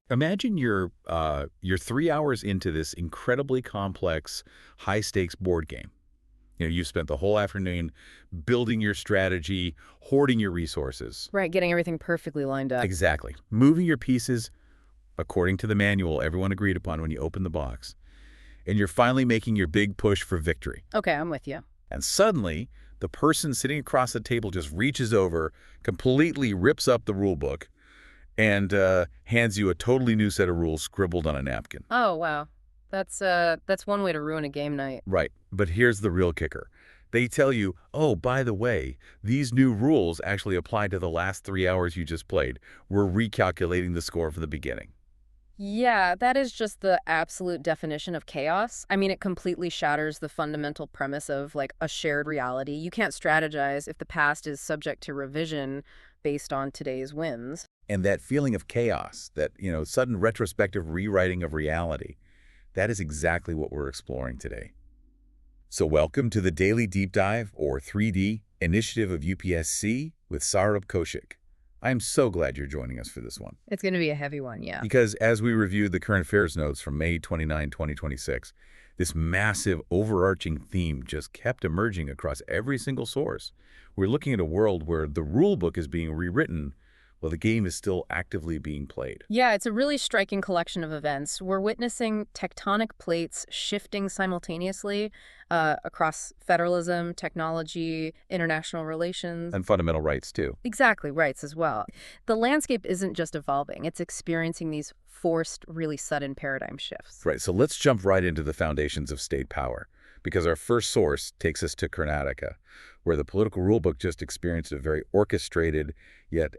Imagine you're 3 hours into this incredibly complex, high-stakes board game. You've spent the whole afternoon building your strategy, hoarding your resources. Right, getting everything perfectly lined up. Exactly. Moving your pieces according to the manual everyone agreed upon when you open the box. And you're finally making your big push for victory. Okay, I'm with you. And suddenly, the person sitting across the table just reaches over, completely rips up the rule book, and hands you a totally new set of rules scribbled on a napkin. Oh, wow. That's one way to ruin a game night. Right. But here's the real kicker. They tell you, oh, by the way, these new rules actually apply to the last 3 hours you just played. We're recalculating the score from the beginning. Yeah, that is just the absolute definition of chaos. I mean, it completely shatters the fundamental premise of like a shared reality. You can't strategize if the past is subject to revision based on today's whims. And that feeling of chaos, that, sudden retrospective rewriting of reality, that is exactly what we're exploring today. So welcome to the Daily Deep Dive, or 3D, initiative of UPSC with Saurabh Kaushik. I am so glad you're joining us for this one. It's going to be a heavy one, yeah. Because as we review the current affairs notes from May 29, 2026, this massive overarching theme just kept emerging across every single source. We're looking at a world where the rule book is being rewritten while the game is still actively being played. Yeah, it's a really striking collection of events. We're witnessing tectonic plates shifting simultaneously across federalism, technology, international relations. And fundamental rights, too. Exactly, rights as well. The landscape isn't just evolving, it's experiencing these forced, really sudden paradigm shifts. Right, so let's jump right into the foundations of state power, because our first source takes us to Karnataka, where the political rulebook just experienced a very orchestrated, yet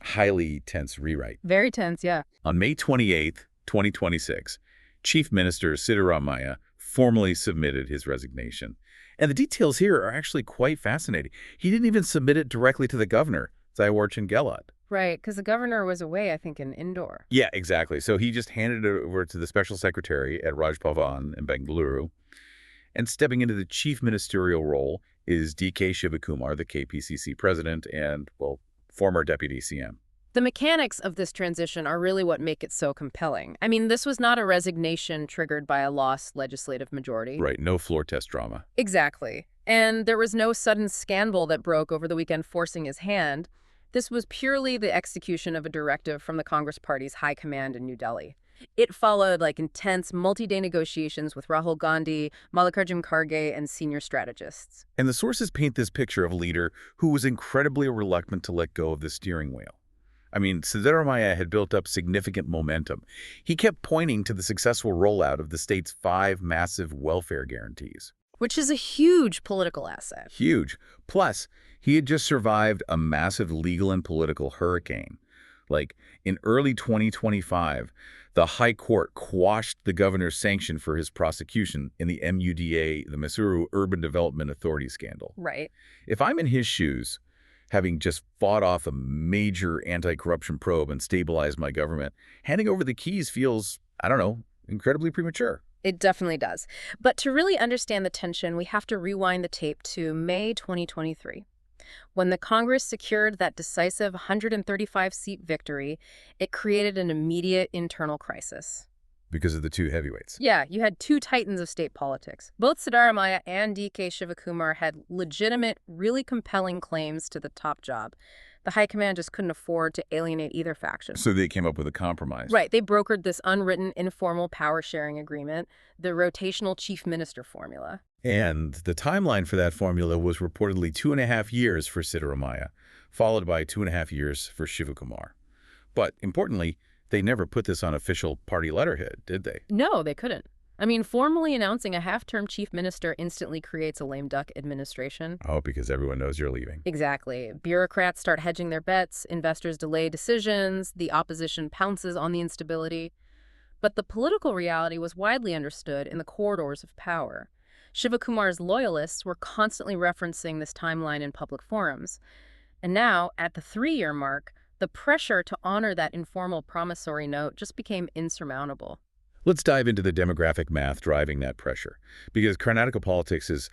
highly tense rewrite. Very tense, yeah. On May 28, 2026, Chief Minister Siddaramaiah formally submitted his resignation. And the details here are actually quite fascinating. He didn't even submit it directly to the governor, Zaiwarchan Gehlot. Right, because the governor was away, I think, in Indore. Yeah, exactly. So he just handed it over to the special secretary at Raj Bhavan in Bengaluru. And stepping into the chief ministerial role is D.K. Shivakumar, the KPCC president and, well, former deputy CM. The mechanics of this transition are really what make it so compelling. I mean, this was not a resignation triggered by a lost legislative majority. Right, no floor test drama. Exactly. And there was no sudden scandal that broke over the weekend forcing his hand. This was purely the execution of a directive from the Congress Party's high command in New Delhi. It followed intense multi-day negotiations with Rahul Gandhi, Mallikarjun Kharge, and senior strategists. And the sources paint this picture of a leader who was incredibly reluctant to let go of the steering wheel. I mean, Siddaramaiah had built up significant momentum. He kept pointing to the successful rollout of the state's 5 massive welfare guarantees. Which is a huge political asset. Huge. Plus, he had just survived a massive legal and political hurricane. In early 2025, the High Court quashed the governor's sanction for his prosecution in the MUDA, the Mysuru Urban Development Authority scandal. Right. If I'm in his shoes, having just fought off a major anti-corruption probe and stabilized my government, handing over the keys feels, I don't know, incredibly premature. It definitely does. But to really understand the tension, we have to rewind the tape to May 2023. When the Congress secured that decisive 135-seat victory, it created an immediate internal crisis. Because of the 2 heavyweights. Yeah, you had 2 titans of state politics. Both Siddaramaiah and D.K. Shivakumar had legitimate, really compelling claims to the top job. The high command just couldn't afford to alienate either faction. So they came up with a compromise. Right, they brokered this unwritten, informal power-sharing agreement, the rotational chief minister formula. And the timeline for that formula was reportedly 2.5 years for Siddaramaiah, followed by 2.5 years for Shivakumar. But importantly, they never put this on official party letterhead, did they? No, they couldn't. I mean, formally announcing a half-term chief minister instantly creates a lame duck administration. Oh, because everyone knows you're leaving. Exactly. Bureaucrats start hedging their bets, investors delay decisions, the opposition pounces on the instability. But the political reality was widely understood in the corridors of power. Shivakumar's loyalists were constantly referencing this timeline in public forums. And now, at the 3-year mark, the pressure to honor that informal promissory note just became insurmountable. Let's dive into the demographic math driving that pressure, because Karnataka politics is,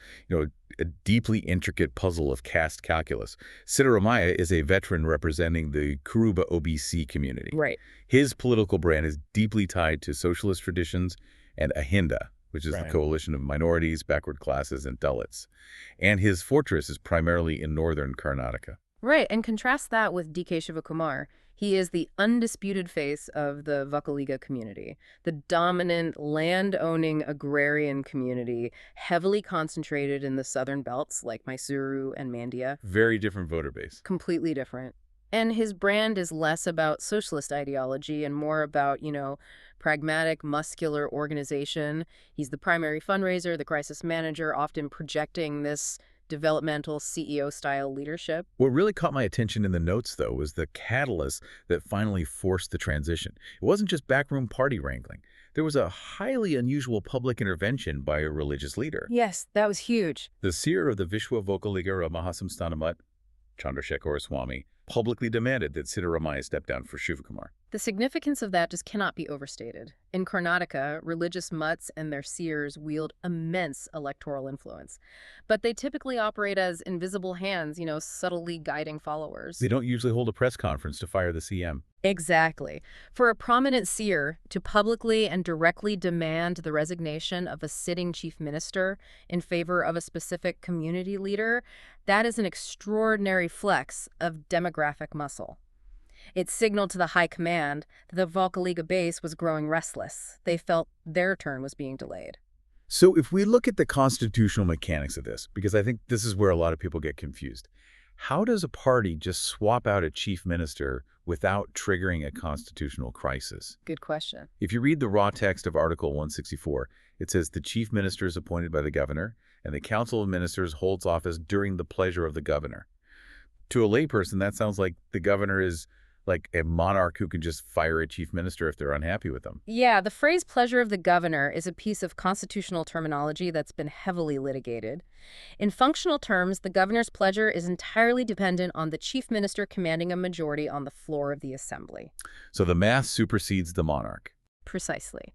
a deeply intricate puzzle of caste calculus. Siddaramaiah is a veteran representing the Kuruba OBC community. Right. His political brand is deeply tied to socialist traditions and Ahinda, which is the coalition of minorities, backward classes, and Dalits. And his fortress is primarily in northern Karnataka. Right, and contrast that with DK Shivakumar. He is the undisputed face of the Vakaliga community, the dominant land-owning agrarian community, heavily concentrated in the southern belts like Mysuru and Mandya. Very different voter base. Completely different. And his brand is less about socialist ideology and more about, pragmatic, muscular organization. He's the primary fundraiser, the crisis manager, often projecting this developmental CEO-style leadership. What really caught my attention in the notes, though, was the catalyst that finally forced the transition. It wasn't just backroom party wrangling. There was a highly unusual public intervention by a religious leader. Yes, that was huge. The seer of the Vishwa Vokaliga Mahasamsthanamath, Chandrasekhar Swami, publicly demanded that Siddaramaiah step down for Shivakumar. The significance of that just cannot be overstated. In Karnataka, religious mutts and their seers wield immense electoral influence. But they typically operate as invisible hands, subtly guiding followers. They don't usually hold a press conference to fire the CM. Exactly. For a prominent seer to publicly and directly demand the resignation of a sitting chief minister in favor of a specific community leader, that is an extraordinary flex of demographic muscle. It signaled to the high command that the Vakaliga base was growing restless. They felt their turn was being delayed. So if we look at the constitutional mechanics of this, because I think this is where a lot of people get confused, how does a party just swap out a chief minister without triggering a constitutional crisis? Good question. If you read the raw text of Article 164, it says the chief minister is appointed by the governor, and the council of ministers holds office during the pleasure of the governor. To a layperson, that sounds like the governor is like a monarch who can just fire a chief minister if they're unhappy with them. Yeah, the phrase pleasure of the governor is a piece of constitutional terminology that's been heavily litigated. In functional terms, the governor's pleasure is entirely dependent on the chief minister commanding a majority on the floor of the assembly. So the math supersedes the monarch. Precisely.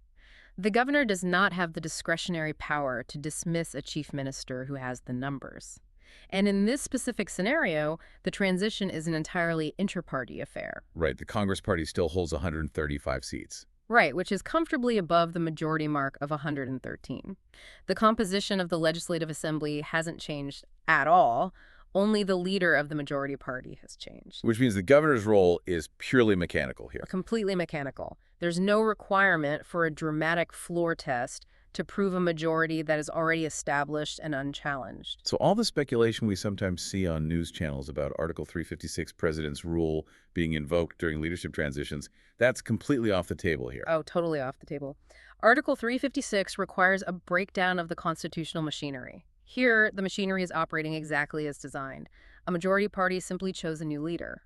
The governor does not have the discretionary power to dismiss a chief minister who has the numbers. And in this specific scenario, the transition is an entirely inter-party affair. Right, the Congress Party still holds 135 seats. Right, which is comfortably above the majority mark of 113. The composition of the Legislative Assembly hasn't changed at all. Only the leader of the majority party has changed. Which means the governor's role is purely mechanical here. Completely mechanical. There's no requirement for a dramatic floor test to prove a majority that is already established and unchallenged. So all the speculation we sometimes see on news channels about Article 356 President's rule being invoked during leadership transitions, that's completely off the table here. Oh, totally off the table. Article 356 requires a breakdown of the constitutional machinery. Here, the machinery is operating exactly as designed. A majority party simply chose a new leader.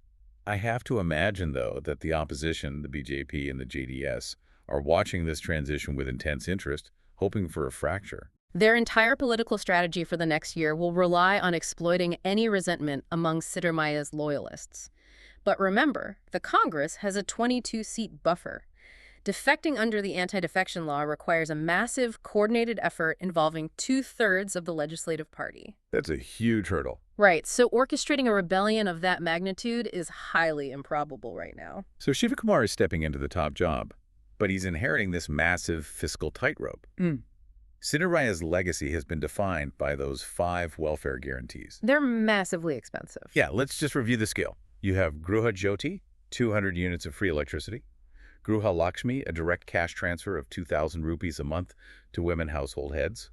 I have to imagine, though, that the opposition, the BJP and the JDS, are watching this transition with intense interest, hoping for a fracture. Their entire political strategy for the next year will rely on exploiting any resentment among Siddaramaiah's loyalists. But remember, the Congress has a 22-seat buffer. Defecting under the anti-defection law requires a massive, coordinated effort involving 2/3 of the legislative party. That's a huge hurdle. Right, so orchestrating a rebellion of that magnitude is highly improbable right now. So Shivakumar is stepping into the top job, but he's inheriting this massive fiscal tightrope. Siddaramaiah's legacy has been defined by those 5 welfare guarantees. They're massively expensive. Yeah, let's just review the scale. You have Gruha Jyoti, 200 units of free electricity. Gruha Lakshmi, a direct cash transfer of 2,000 rupees a month to women household heads.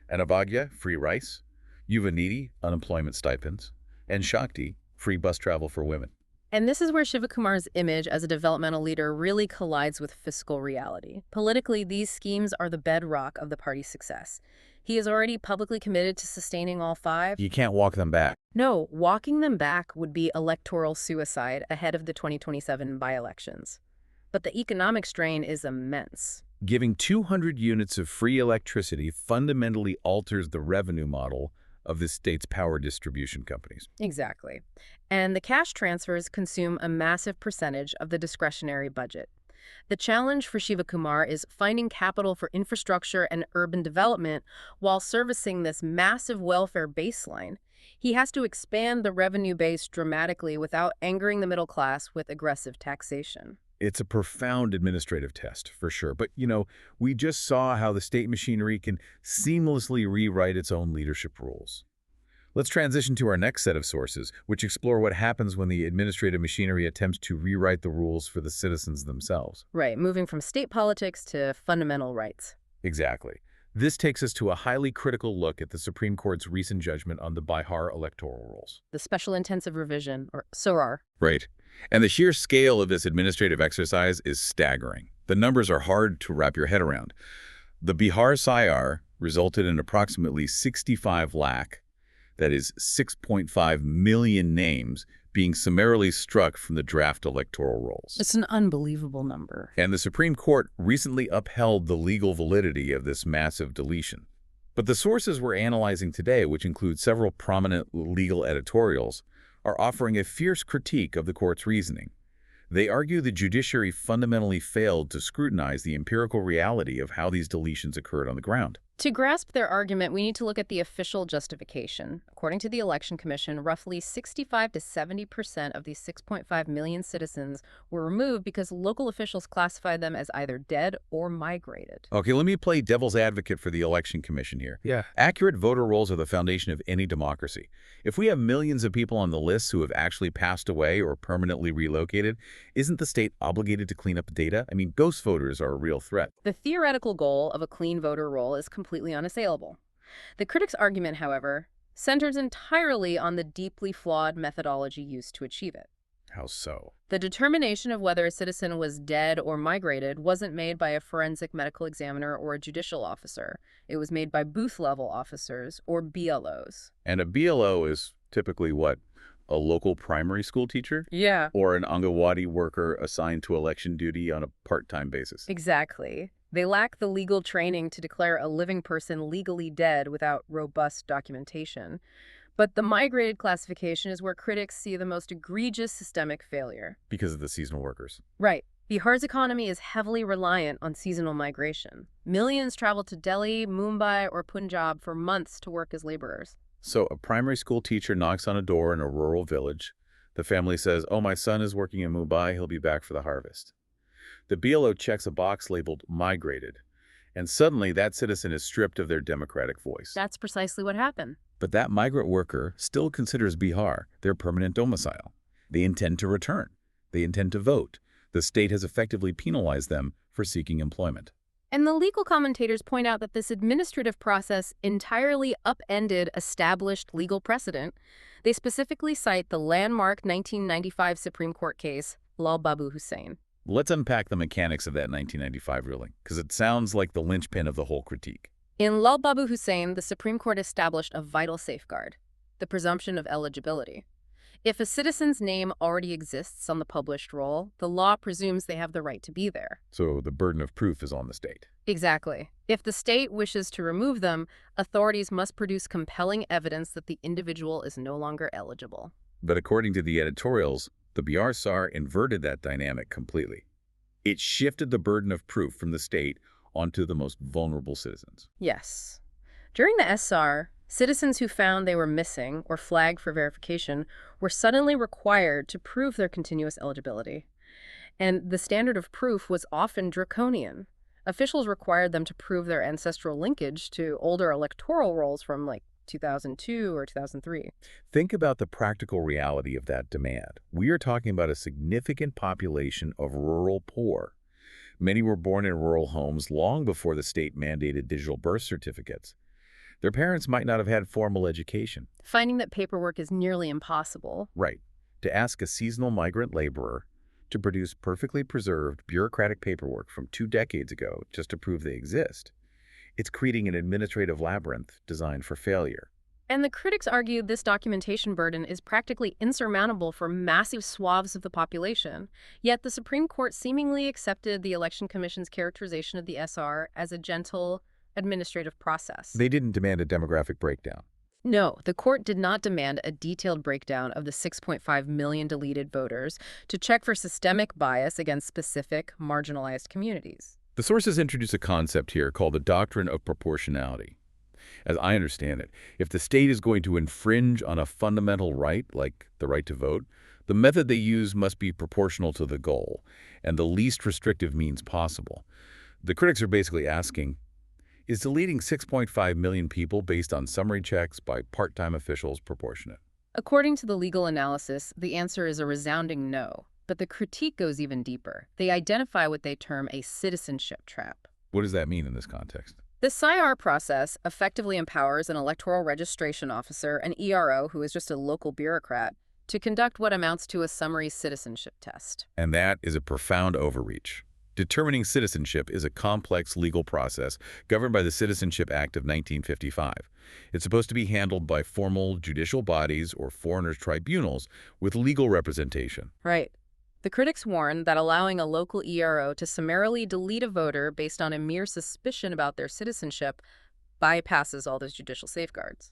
Anavagya, free rice. Yuvanidhi, unemployment stipends. And Shakti, free bus travel for women. And this is where Shivakumar's image as a developmental leader really collides with fiscal reality. Politically, these schemes are the bedrock of the party's success. He is already publicly committed to sustaining all 5. You can't walk them back. No, walking them back would be electoral suicide ahead of the 2027 by-elections. But the economic strain is immense. Giving 200 units of free electricity fundamentally alters the revenue model of the state's power distribution companies. Exactly. And the cash transfers consume a massive percentage of the discretionary budget. The challenge for Shiva Kumar is finding capital for infrastructure and urban development while servicing this massive welfare baseline. He has to expand the revenue base dramatically without angering the middle class with aggressive taxation. It's a profound administrative test, for sure. But, we just saw how the state machinery can seamlessly rewrite its own leadership rules. Let's transition to our next set of sources, which explore what happens when the administrative machinery attempts to rewrite the rules for the citizens themselves. Right, moving from state politics to fundamental rights. Exactly. This takes us to a highly critical look at the Supreme Court's recent judgment on the Bihar electoral rules. The Special Intensive Revision, or SORAR. Right. And the sheer scale of this administrative exercise is staggering. The numbers are hard to wrap your head around. The Bihar SIR resulted in approximately 65 lakh, that is 6.5 million names, being summarily struck from the draft electoral rolls. It's an unbelievable number. And the Supreme Court recently upheld the legal validity of this massive deletion. But the sources we're analyzing today, which include several prominent legal editorials, are offering a fierce critique of the court's reasoning. They argue the judiciary fundamentally failed to scrutinize the empirical reality of how these deletions occurred on the ground. To grasp their argument, we need to look at the official justification. According to the Election Commission, roughly 65 to 70% of these 6.5 million citizens were removed because local officials classified them as either dead or migrated. Okay, let me play devil's advocate for the Election Commission here. Yeah. Accurate voter rolls are the foundation of any democracy. If we have millions of people on the list who have actually passed away or permanently relocated, isn't the state obligated to clean up the data? I mean, ghost voters are a real threat. The theoretical goal of a clean voter roll is completely unassailable. The critics' argument, however, centers entirely on the deeply flawed methodology used to achieve it. How so? The determination of whether a citizen was dead or migrated wasn't made by a forensic medical examiner or a judicial officer. It was made by booth-level officers, or BLOs. And a BLO is typically what? A local primary school teacher? Yeah. Or an Angawadi worker assigned to election duty on a part-time basis? Exactly. They lack the legal training to declare a living person legally dead without robust documentation. But the migrated classification is where critics see the most egregious systemic failure. Because of the seasonal workers. Right. Bihar's economy is heavily reliant on seasonal migration. Millions travel to Delhi, Mumbai, or Punjab for months to work as laborers. So a primary school teacher knocks on a door in a rural village. The family says, "Oh, my son is working in Mumbai. He'll be back for the harvest." The BLO checks a box labeled migrated, and suddenly that citizen is stripped of their democratic voice. That's precisely what happened. But that migrant worker still considers Bihar their permanent domicile. They intend to return. They intend to vote. The state has effectively penalized them for seeking employment. And the legal commentators point out that this administrative process entirely upended established legal precedent. They specifically cite the landmark 1995 Supreme Court case, Lal Babu Hussain. Let's unpack the mechanics of that 1995 ruling, because it sounds like the linchpin of the whole critique. In Lal Babu Hussain, the Supreme Court established a vital safeguard, the presumption of eligibility. If a citizen's name already exists on the published roll, the law presumes they have the right to be there. So the burden of proof is on the state. Exactly. If the state wishes to remove them, authorities must produce compelling evidence that the individual is no longer eligible. But according to the editorials, the Bihar SAR inverted that dynamic completely. It shifted the burden of proof from the state onto the most vulnerable citizens. Yes. During the SR, citizens who found they were missing or flagged for verification were suddenly required to prove their continuous eligibility. And the standard of proof was often draconian. Officials required them to prove their ancestral linkage to older electoral rolls from 2002 or 2003. Think about the practical reality of that demand. We are talking about a significant population of rural poor. Many were born in rural homes long before the state mandated digital birth certificates. Their parents might not have had formal education. Finding that paperwork is nearly impossible. Right. To ask a seasonal migrant laborer to produce perfectly preserved bureaucratic paperwork from 2 decades ago just to prove they exist, it's creating an administrative labyrinth designed for failure. And the critics argued this documentation burden is practically insurmountable for massive swaths of the population. Yet the Supreme Court seemingly accepted the Election Commission's characterization of the SR as a gentle administrative process. They didn't demand a demographic breakdown. No, the court did not demand a detailed breakdown of the 6.5 million deleted voters to check for systemic bias against specific, marginalized communities. The sources introduce a concept here called the doctrine of proportionality. As I understand it, if the state is going to infringe on a fundamental right, like the right to vote, the method they use must be proportional to the goal, and the least restrictive means possible. The critics are basically asking, is deleting 6.5 million people based on summary checks by part-time officials proportionate? According to the legal analysis, the answer is a resounding no. But the critique goes even deeper. They identify what they term a citizenship trap. What does that mean in this context? The CSE process effectively empowers an electoral registration officer, an ERO, who is just a local bureaucrat, to conduct what amounts to a summary citizenship test. And that is a profound overreach. Determining citizenship is a complex legal process governed by the Citizenship Act of 1955. It's supposed to be handled by formal judicial bodies or foreigners' tribunals with legal representation. Right. The critics warn that allowing a local ERO to summarily delete a voter based on a mere suspicion about their citizenship bypasses all those judicial safeguards.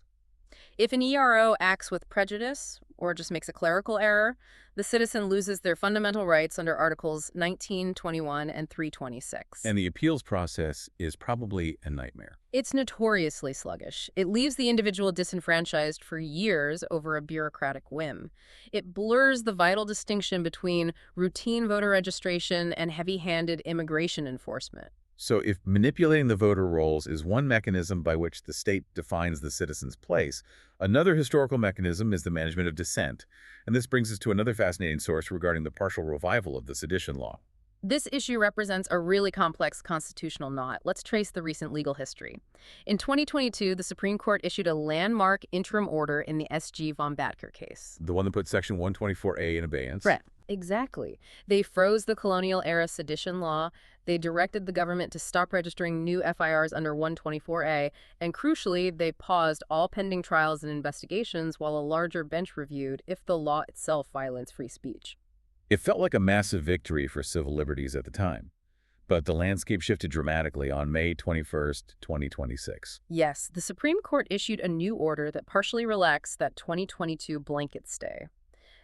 If an ERO acts with prejudice or just makes a clerical error, the citizen loses their fundamental rights under Articles 19, 21, and 326. And the appeals process is probably a nightmare. It's notoriously sluggish. It leaves the individual disenfranchised for years over a bureaucratic whim. It blurs the vital distinction between routine voter registration and heavy-handed immigration enforcement. So if manipulating the voter rolls is one mechanism by which the state defines the citizen's place, another historical mechanism is the management of dissent. And this brings us to another fascinating source regarding the partial revival of the sedition law. This issue represents a really complex constitutional knot. Let's trace the recent legal history. In 2022, the Supreme Court issued a landmark interim order in the S.G. von Batker case. The one that put Section 124A in abeyance. Right. Exactly. They froze the colonial-era sedition law, they directed the government to stop registering new FIRs under 124A, and crucially, they paused all pending trials and investigations while a larger bench reviewed if the law itself violates free speech. It felt like a massive victory for civil liberties at the time. But the landscape shifted dramatically on May 21, 2026. Yes, the Supreme Court issued a new order that partially relaxed that 2022 blanket stay.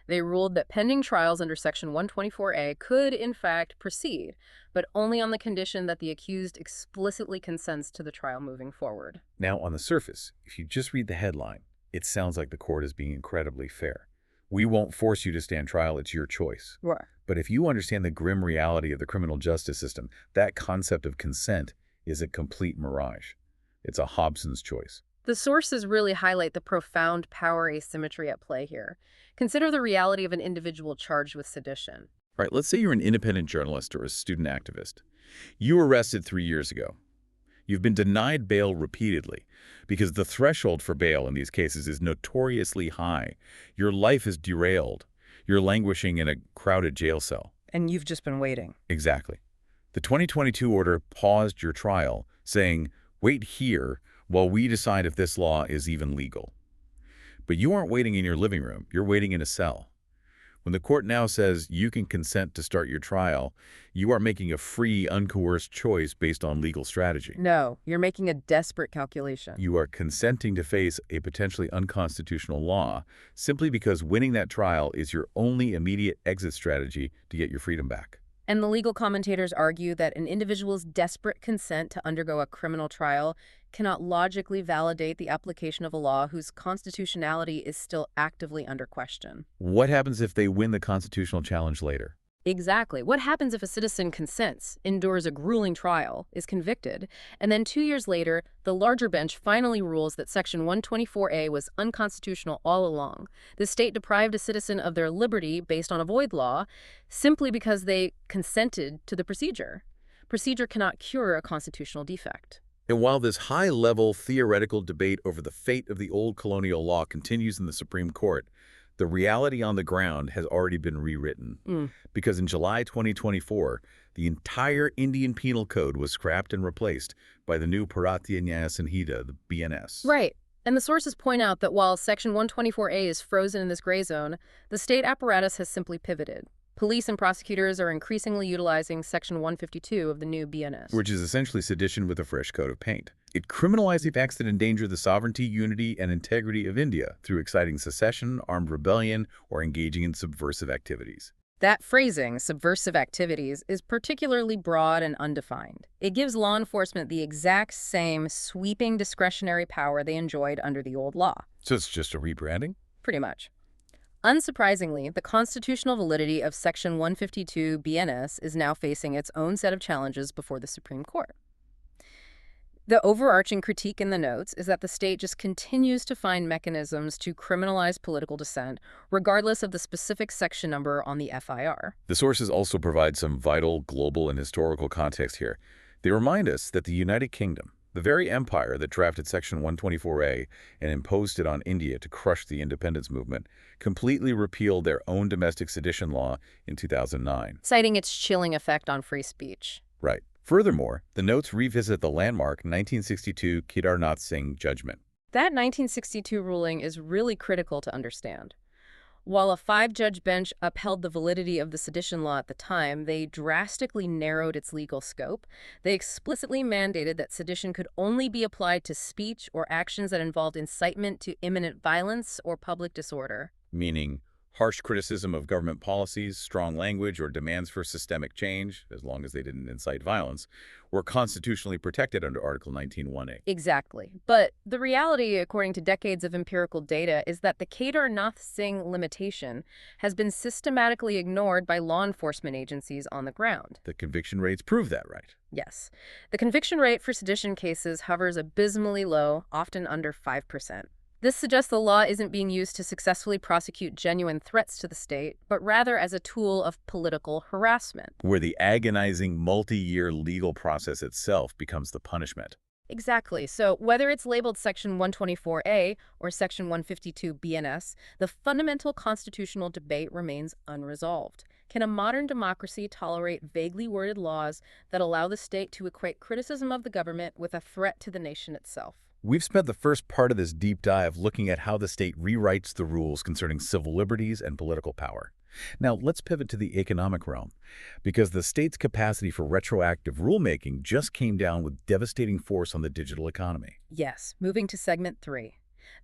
They ruled that pending trials under Section 124A could, in fact, proceed, but only on the condition that the accused explicitly consents to the trial moving forward. Now, on the surface, if you just read the headline, it sounds like the court is being incredibly fair. We won't force you to stand trial, it's your choice. Right. But if you understand the grim reality of the criminal justice system, that concept of consent is a complete mirage. It's a Hobson's choice. The sources really highlight the profound power asymmetry at play here. Consider the reality of an individual charged with sedition. All right, let's say you're an independent journalist or a student activist. You were arrested 3 years ago. You've been denied bail repeatedly because the threshold for bail in these cases is notoriously high. Your life is derailed. You're languishing in a crowded jail cell. And you've just been waiting. Exactly. The 2022 order paused your trial, saying, wait here while we decide if this law is even legal. But you aren't waiting in your living room. You're waiting in a cell. When the court now says you can consent to start your trial, you are making a free, uncoerced choice based on legal strategy. No, you're making a desperate calculation. You are consenting to face a potentially unconstitutional law simply because winning that trial is your only immediate exit strategy to get your freedom back. And the legal commentators argue that an individual's desperate consent to undergo a criminal trial cannot logically validate the application of a law whose constitutionality is still actively under question. What happens if they win the constitutional challenge later? Exactly. What happens if a citizen consents, endures a grueling trial, is convicted, and then 2 years later, the larger bench finally rules that Section 124A was unconstitutional all along? The state deprived a citizen of their liberty based on a void law simply because they consented to the procedure. Procedure cannot cure a constitutional defect. And while this high-level theoretical debate over the fate of the old colonial law continues in the Supreme Court, the reality on the ground has already been rewritten. Because in July 2024, the entire Indian Penal Code was scrapped and replaced by the new Bharatiya Nyaya Sanhita, the BNS. Right. And the sources point out that while Section 124A is frozen in this gray zone, the state apparatus has simply pivoted. Police and prosecutors are increasingly utilizing Section 152 of the new BNS. Which is essentially sedition with a fresh coat of paint. It criminalizes acts that endanger the sovereignty, unity, and integrity of India through exciting secession, armed rebellion, or engaging in subversive activities. That phrasing, subversive activities, is particularly broad and undefined. It gives law enforcement the exact same sweeping discretionary power they enjoyed under the old law. So it's just a rebranding? Pretty much. Unsurprisingly, the constitutional validity of Section 152 BNS is now facing its own set of challenges before the Supreme Court. The overarching critique in the notes is that the state just continues to find mechanisms to criminalize political dissent, regardless of the specific section number on the FIR. The sources also provide some vital global and historical context here. They remind us that the United Kingdom, the very empire that drafted Section 124A and imposed it on India to crush the independence movement, completely repealed their own domestic sedition law in 2009. Citing its chilling effect on free speech. Right. Furthermore, the notes revisit the landmark 1962 Kedarnath Singh judgment. That 1962 ruling is really critical to understand. While a 5-judge bench upheld the validity of the sedition law at the time, they drastically narrowed its legal scope. They explicitly mandated that sedition could only be applied to speech or actions that involved incitement to imminent violence or public disorder. Meaning harsh criticism of government policies, strong language, or demands for systemic change, as long as they didn't incite violence, were constitutionally protected under Article 19(1)(a). Exactly. But the reality, according to decades of empirical data, is that the Kedarnath Singh limitation has been systematically ignored by law enforcement agencies on the ground. The conviction rates prove that, right? Yes. The conviction rate for sedition cases hovers abysmally low, often under 5%. This suggests the law isn't being used to successfully prosecute genuine threats to the state, but rather as a tool of political harassment. Where the agonizing multi-year legal process itself becomes the punishment. Exactly. So whether it's labeled Section 124A or Section 152 BNS, the fundamental constitutional debate remains unresolved. Can a modern democracy tolerate vaguely worded laws that allow the state to equate criticism of the government with a threat to the nation itself? We've spent the first part of this deep dive looking at how the state rewrites the rules concerning civil liberties and political power. Now, let's pivot to the economic realm, because the state's capacity for retroactive rulemaking just came down with devastating force on the digital economy. Yes, moving to segment 3.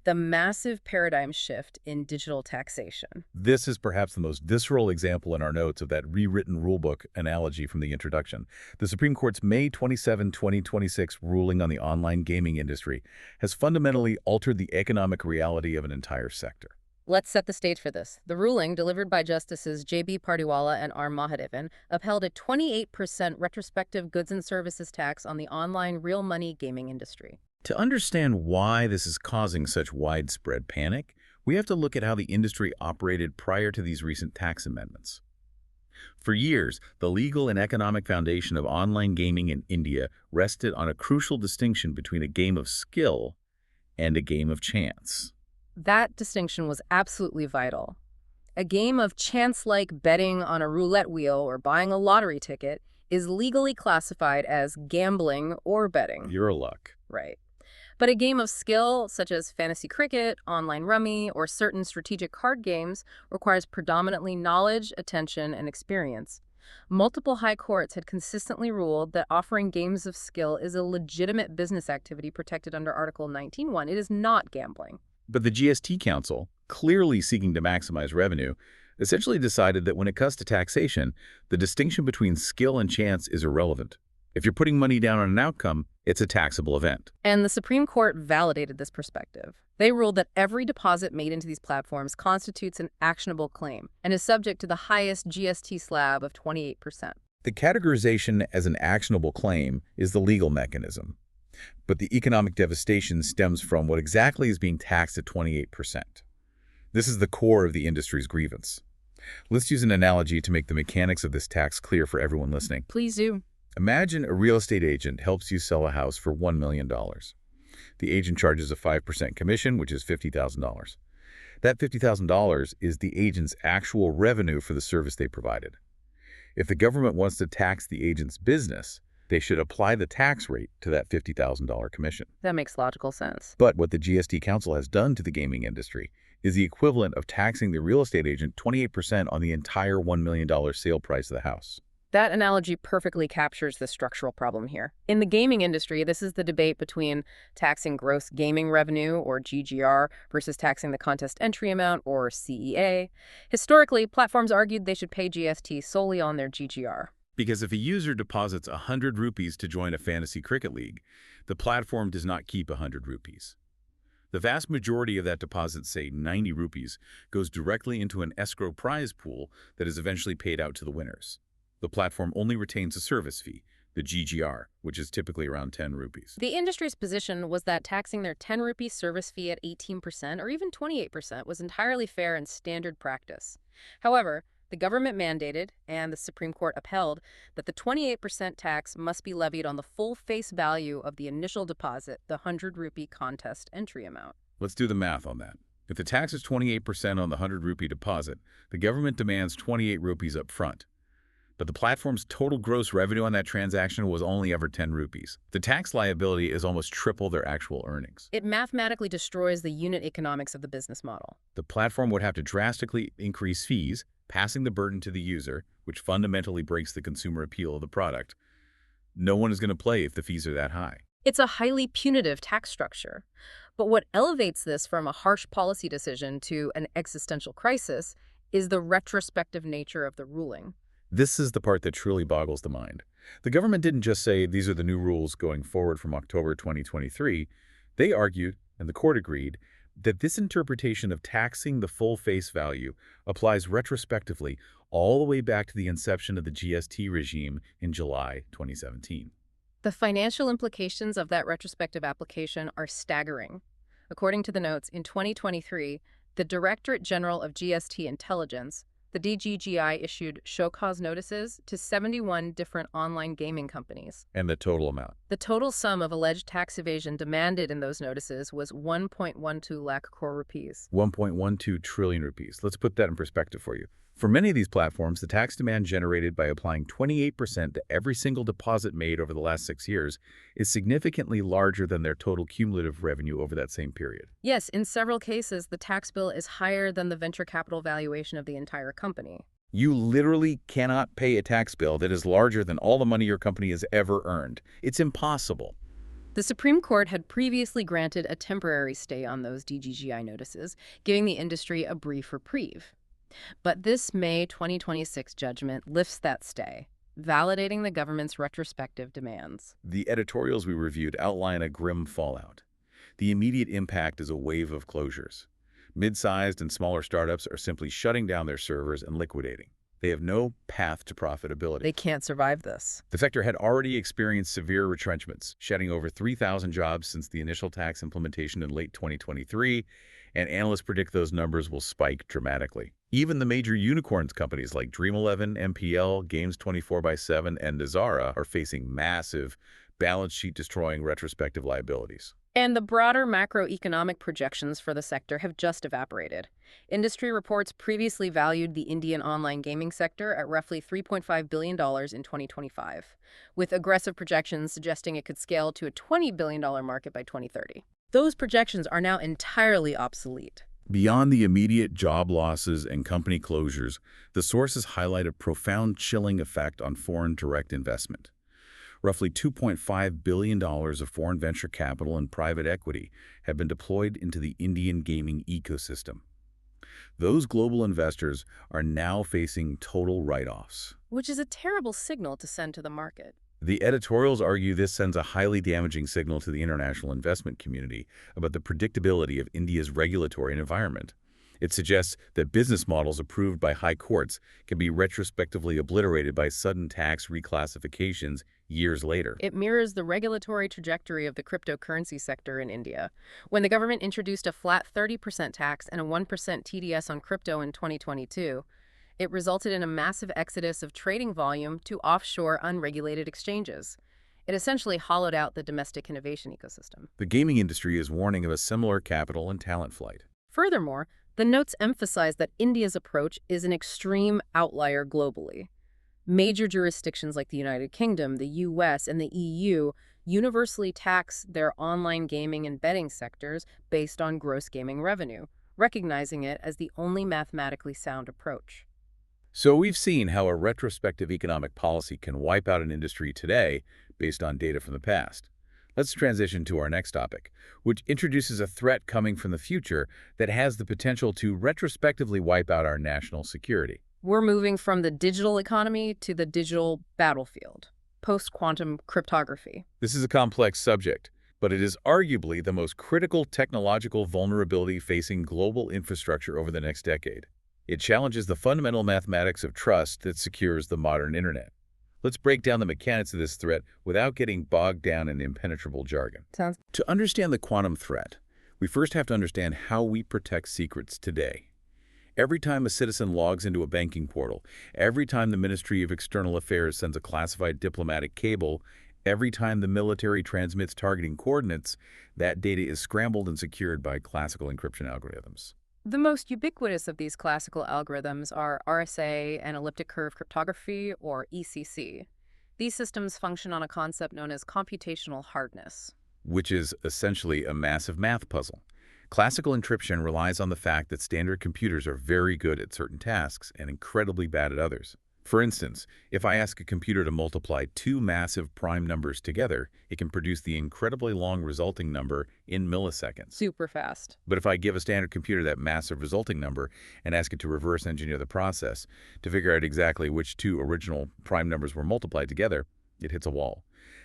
The massive paradigm shift in digital taxation. This is perhaps the most visceral example in our notes of that rewritten rulebook analogy from the introduction. The Supreme Court's May 27, 2026 ruling on the online gaming industry has fundamentally altered the economic reality of an entire sector. Let's set the stage for this. The ruling, delivered by Justices J.B. Pardiwala and R. Mahadevan, upheld a 28% retrospective goods and services tax on the online real money gaming industry. To understand why this is causing such widespread panic, we have to look at how the industry operated prior to these recent tax amendments. For years, the legal and economic foundation of online gaming in India rested on a crucial distinction between a game of skill and a game of chance. That distinction was absolutely vital. A game of chance-like betting on a roulette wheel or buying a lottery ticket is legally classified as gambling or betting. Your luck. Right. But a game of skill, such as fantasy cricket, online rummy, or certain strategic card games, requires predominantly knowledge, attention, and experience. Multiple high courts had consistently ruled that offering games of skill is a legitimate business activity protected under Article 19(1). It is not gambling. But the GST Council, clearly seeking to maximize revenue, essentially decided that when it comes to taxation, the distinction between skill and chance is irrelevant. If you're putting money down on an outcome, it's a taxable event. And the Supreme Court validated this perspective. They ruled that every deposit made into these platforms constitutes an actionable claim and is subject to the highest GST slab of 28%. The categorization as an actionable claim is the legal mechanism. But the economic devastation stems from what exactly is being taxed at 28%. This is the core of the industry's grievance. Let's use an analogy to make the mechanics of this tax clear for everyone listening. Please do. Imagine a real estate agent helps you sell a house for $1 million. The agent charges a 5% commission, which is $50,000. That $50,000 is the agent's actual revenue for the service they provided. If the government wants to tax the agent's business, they should apply the tax rate to that $50,000 commission. That makes logical sense. But what the GST Council has done to the gaming industry is the equivalent of taxing the real estate agent 28% on the entire $1 million sale price of the house. That analogy perfectly captures the structural problem here. In the gaming industry, this is the debate between taxing gross gaming revenue, or GGR, versus taxing the contest entry amount, or CEA. Historically, platforms argued they should pay GST solely on their GGR. Because if a user deposits 100 rupees to join a fantasy cricket league, the platform does not keep 100 rupees. The vast majority of that deposit, say 90 rupees, goes directly into an escrow prize pool that is eventually paid out to the winners. The platform only retains a service fee, the GGR, which is typically around 10 rupees. The industry's position was that taxing their 10 rupee service fee at 18% or even 28% was entirely fair and standard practice. However, the government mandated, and the Supreme Court upheld, that the 28% tax must be levied on the full face value of the initial deposit, the 100 rupee contest entry amount. Let's do the math on that. If the tax is 28% on the 100 rupee deposit, the government demands 28 rupees up front. But the platform's total gross revenue on that transaction was only ever 10 rupees. The tax liability is almost triple their actual earnings. It mathematically destroys the unit economics of the business model. The platform would have to drastically increase fees, passing the burden to the user, which fundamentally breaks the consumer appeal of the product. No one is going to play if the fees are that high. It's a highly punitive tax structure. But what elevates this from a harsh policy decision to an existential crisis is the retrospective nature of the ruling. This is the part that truly boggles the mind. The government didn't just say these are the new rules going forward from October 2023. They argued, and the court agreed, that this interpretation of taxing the full face value applies retrospectively all the way back to the inception of the GST regime in July 2017. The financial implications of that retrospective application are staggering. According to the notes, in 2023, the Directorate General of GST Intelligence, the DGGI, issued show cause notices to 71 different online gaming companies. And the total amount? The total sum of alleged tax evasion demanded in those notices was 1.12 lakh crore rupees. 1.12 trillion rupees. Let's put that in perspective for you. For many of these platforms, the tax demand generated by applying 28% to every single deposit made over the last 6 years is significantly larger than their total cumulative revenue over that same period. Yes, in several cases, the tax bill is higher than the venture capital valuation of the entire company. You literally cannot pay a tax bill that is larger than all the money your company has ever earned. It's impossible. The Supreme Court had previously granted a temporary stay on those DGGI notices, giving the industry a brief reprieve. But this May 2026 judgment lifts that stay, validating the government's retrospective demands. The editorials we reviewed outline a grim fallout. The immediate impact is a wave of closures. Mid-sized and smaller startups are simply shutting down their servers and liquidating. They have no path to profitability. They can't survive this. The sector had already experienced severe retrenchments, shedding over 3,000 jobs since the initial tax implementation in late 2023, and analysts predict those numbers will spike dramatically. Even the major unicorns companies like Dream11, MPL, Games 24/7, and Nazara are facing massive, balance sheet-destroying retrospective liabilities. And the broader macroeconomic projections for the sector have just evaporated. Industry reports previously valued the Indian online gaming sector at roughly $3.5 billion in 2025, with aggressive projections suggesting it could scale to a $20 billion market by 2030. Those projections are now entirely obsolete. Beyond the immediate job losses and company closures, the sources highlight a profound chilling effect on foreign direct investment. Roughly $2.5 billion of foreign venture capital and private equity have been deployed into the Indian gaming ecosystem. Those global investors are now facing total write-offs, Which is a terrible signal to send to the market. The editorials argue this sends a highly damaging signal to the international investment community about the predictability of India's regulatory environment. It suggests that business models approved by high courts can be retrospectively obliterated by sudden tax reclassifications years later. It mirrors the regulatory trajectory of the cryptocurrency sector in India. When the government introduced a flat 30% tax and a 1% TDS on crypto in 2022, it resulted in a massive exodus of trading volume to offshore unregulated exchanges. It essentially hollowed out the domestic innovation ecosystem. The gaming industry is warning of a similar capital and talent flight. Furthermore, the notes emphasize that India's approach is an extreme outlier globally. Major jurisdictions like the United Kingdom, the US, and the EU universally tax their online gaming and betting sectors based on gross gaming revenue, recognizing it as the only mathematically sound approach. So we've seen how a retrospective economic policy can wipe out an industry today based on data from the past. Let's transition to our next topic, which introduces a threat coming from the future that has the potential to retrospectively wipe out our national security. We're moving from the digital economy to the digital battlefield, post-quantum cryptography. This is a complex subject, but it is arguably the most critical technological vulnerability facing global infrastructure over the next decade. It challenges the fundamental mathematics of trust that secures the modern internet. Let's break down the mechanics of this threat without getting bogged down in impenetrable jargon. To understand the quantum threat, we first have to understand how we protect secrets today. Every time a citizen logs into a banking portal, every time the Ministry of External Affairs sends a classified diplomatic cable, every time the military transmits targeting coordinates, that data is scrambled and secured by classical encryption algorithms. The most ubiquitous of these classical algorithms are RSA and elliptic curve cryptography, or ECC. These systems function on a concept known as computational hardness, which is essentially a massive math puzzle. Classical encryption relies on the fact that standard computers are very good at certain tasks and incredibly bad at others. For instance, if I ask a computer to multiply two massive prime numbers together, it can produce the incredibly long resulting number in milliseconds. super fast. But if I give a standard computer that massive resulting number and ask it to reverse engineer the process to figure out exactly which two original prime numbers were multiplied together, it hits a wall.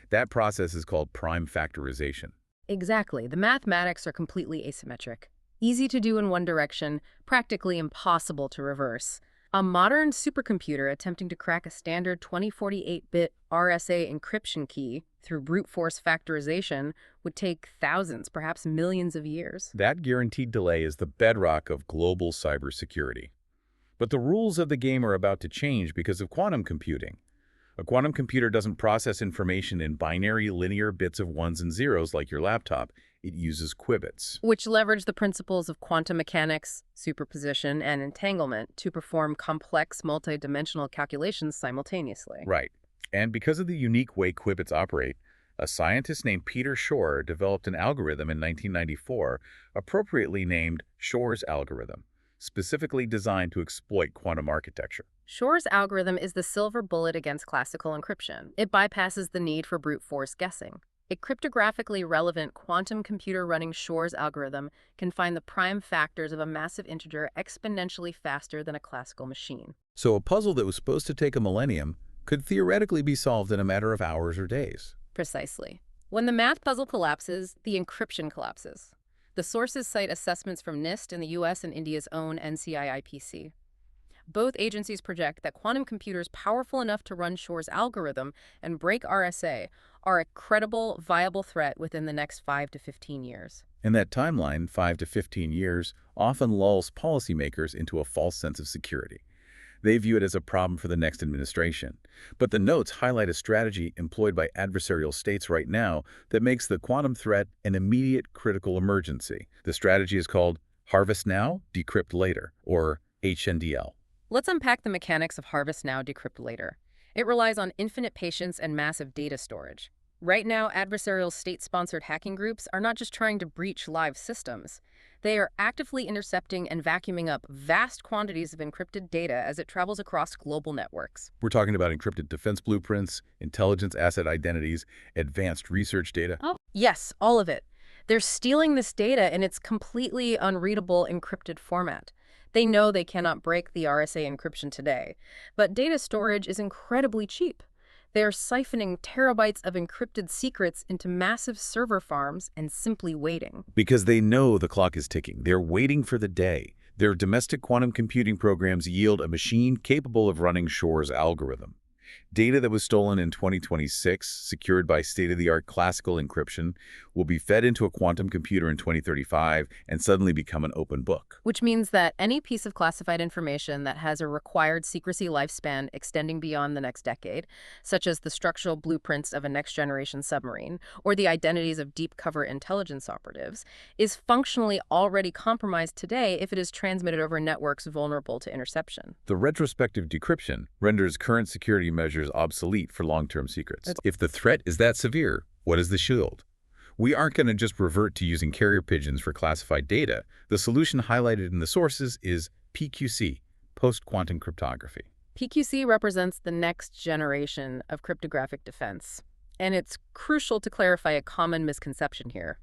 That process is called prime factorization. Exactly. The mathematics are completely asymmetric. Easy to do in one direction, practically impossible to reverse. A modern supercomputer attempting to crack a standard 2048-bit RSA encryption key through brute force factorization would take thousands, perhaps millions of years. That guaranteed delay is the bedrock of global cybersecurity. But the rules of the game are about to change because of quantum computing. A quantum computer doesn't process information in binary linear bits of ones and zeros like your laptop. It uses qubits, which leverage the principles of quantum mechanics, superposition, and entanglement to perform complex multidimensional calculations simultaneously. Right. And because of the unique way qubits operate, a scientist named Peter Shor developed an algorithm in 1994, appropriately named Shor's algorithm, specifically designed to exploit quantum architecture. Shor's algorithm is the silver bullet against classical encryption. It bypasses the need for brute force guessing. A cryptographically relevant quantum computer running Shor's algorithm can find the prime factors of a massive integer exponentially faster than a classical machine. So a puzzle that was supposed to take a millennium could theoretically be solved in a matter of hours or days. Precisely. When the math puzzle collapses, the encryption collapses. The sources cite assessments from NIST and the US and India's own NCI-IPC. Both agencies project that quantum computers powerful enough to run Shor's algorithm and break RSA are a credible, viable threat within the next 5 to 15 years. And that timeline, 5 to 15 years, often lulls policymakers into a false sense of security. They view it as a problem for the next administration. But the notes highlight a strategy employed by adversarial states right now that makes the quantum threat an immediate critical emergency. The strategy is called Harvest Now, Decrypt Later, or HNDL. Let's unpack the mechanics of Harvest Now, Decrypt Later. It relies on infinite patience and massive data storage. Right now, adversarial state-sponsored hacking groups are not just trying to breach live systems. They are actively intercepting and vacuuming up vast quantities of encrypted data as it travels across global networks. We're talking about encrypted defense blueprints, intelligence asset identities, advanced research data. Oh, yes, all of it. They're stealing this data in its completely unreadable encrypted format. They know they cannot break the RSA encryption today, but data storage is incredibly cheap. They are siphoning terabytes of encrypted secrets into massive server farms and simply waiting. Because they know the clock is ticking. They're waiting for the day. Their domestic quantum computing programs yield a machine capable of running Shor's algorithm. Data that was stolen in 2026, secured by state-of-the-art classical encryption, will be fed into a quantum computer in 2035 and suddenly become an open book. Which means that any piece of classified information that has a required secrecy lifespan extending beyond the next decade, such as the structural blueprints of a next-generation submarine or the identities of deep-cover intelligence operatives, is functionally already compromised today if it is transmitted over networks vulnerable to interception. The retrospective decryption renders current security measures obsolete for long-term secrets. If the threat is that severe, what is the shield? We aren't going to just revert to using carrier pigeons for classified data. The solution highlighted in the sources is PQC, post-quantum cryptography. PQC represents the next generation of cryptographic defense, and it's crucial to clarify a common misconception here.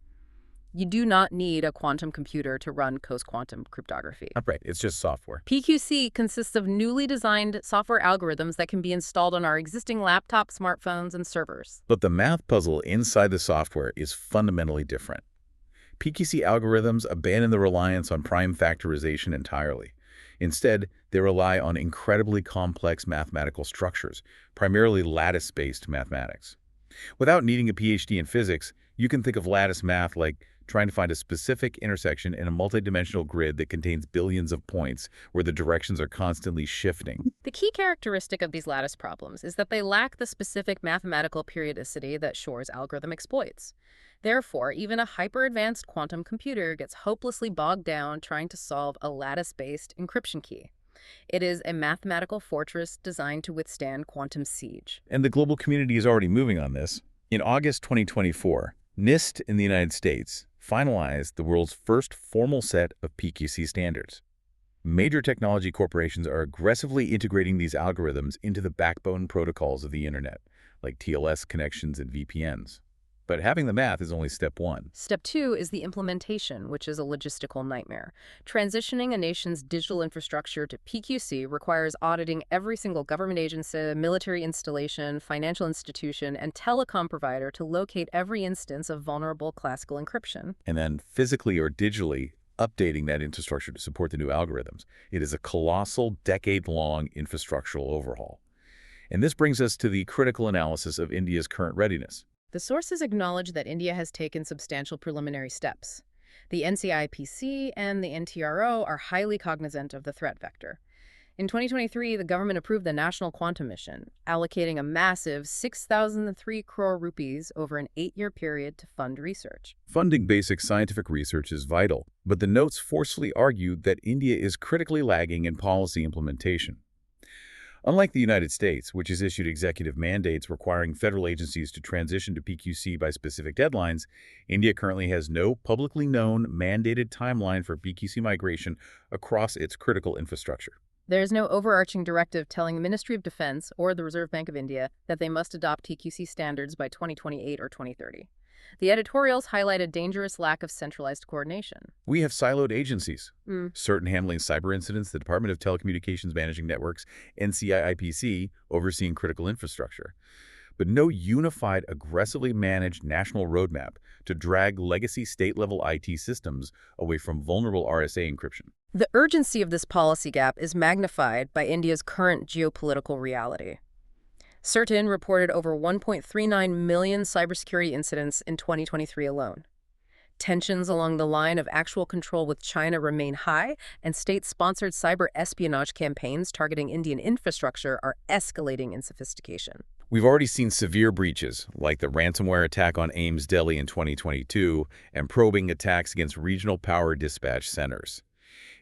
You do not need a quantum computer to run post-quantum cryptography. Right, it's just software. PQC consists of newly designed software algorithms that can be installed on our existing laptops, smartphones, and servers. But the math puzzle inside the software is fundamentally different. PQC algorithms abandon the reliance on prime factorization entirely. Instead, they rely on incredibly complex mathematical structures, primarily lattice-based mathematics. Without needing a PhD in physics, you can think of lattice math like trying to find a specific intersection in a multidimensional grid that contains billions of points where the directions are constantly shifting. The key characteristic of these lattice problems is that they lack the specific mathematical periodicity that Shor's algorithm exploits. Therefore, even a hyper-advanced quantum computer gets hopelessly bogged down trying to solve a lattice-based encryption key. It is a mathematical fortress designed to withstand quantum siege. And the global community is already moving on this. In August 2024, NIST in the United States finalized the world's first formal set of PQC standards. Major technology corporations are aggressively integrating these algorithms into the backbone protocols of the internet, like TLS connections and VPNs. But having the math is only step one. Step 2 is the implementation, which is a logistical nightmare. Transitioning a nation's digital infrastructure to PQC requires auditing every single government agency, military installation, financial institution, and telecom provider to locate every instance of vulnerable classical encryption. And then physically or digitally updating that infrastructure to support the new algorithms. It is a colossal, decade-long infrastructural overhaul. And this brings us to the critical analysis of India's current readiness. The sources acknowledge that India has taken substantial preliminary steps. The NCIPC and the NTRO are highly cognizant of the threat vector. In 2023, the government approved the National Quantum Mission, allocating a massive 6,003 crore rupees over an 8-year period to fund research. Funding basic scientific research is vital, but the notes forcefully argue that India is critically lagging in policy implementation. Unlike the United States, which has issued executive mandates requiring federal agencies to transition to PQC by specific deadlines, India currently has no publicly known mandated timeline for PQC migration across its critical infrastructure. There is no overarching directive telling the Ministry of Defense or the Reserve Bank of India that they must adopt PQC standards by 2028 or 2030. The editorials highlight a dangerous lack of centralized coordination. We have siloed agencies, certain handling cyber incidents, the Department of Telecommunications Managing Networks, NCIPC overseeing critical infrastructure, but no unified, aggressively managed national roadmap to drag legacy state-level IT systems away from vulnerable RSA encryption. The urgency of this policy gap is magnified by India's current geopolitical reality. CERTIN reported over 1.39 million cybersecurity incidents in 2023 alone. Tensions along the line of actual control with China remain high, and state-sponsored cyber espionage campaigns targeting Indian infrastructure are escalating in sophistication. We've already seen severe breaches, like the ransomware attack on Ames Delhi in 2022 and probing attacks against regional power dispatch centers.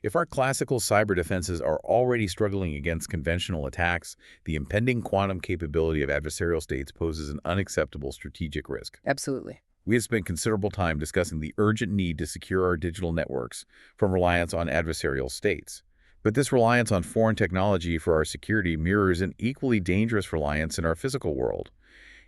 If our classical cyber defenses are already struggling against conventional attacks, the impending quantum capability of adversarial states poses an unacceptable strategic risk. Absolutely. We have spent considerable time discussing the urgent need to secure our digital networks from reliance on adversarial states. But this reliance on foreign technology for our security mirrors an equally dangerous reliance in our physical world.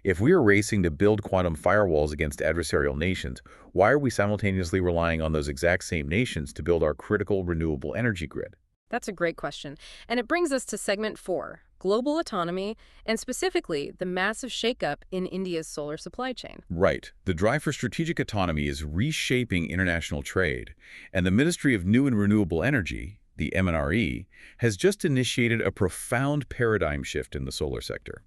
If we are racing to build quantum firewalls against adversarial nations, why are we simultaneously relying on those exact same nations to build our critical renewable energy grid? That's a great question. And it brings us to segment 4, global autonomy, and specifically the massive shakeup in India's solar supply chain. Right. The drive for strategic autonomy is reshaping international trade, and the Ministry of New and Renewable Energy, the MNRE, has just initiated a profound paradigm shift in the solar sector.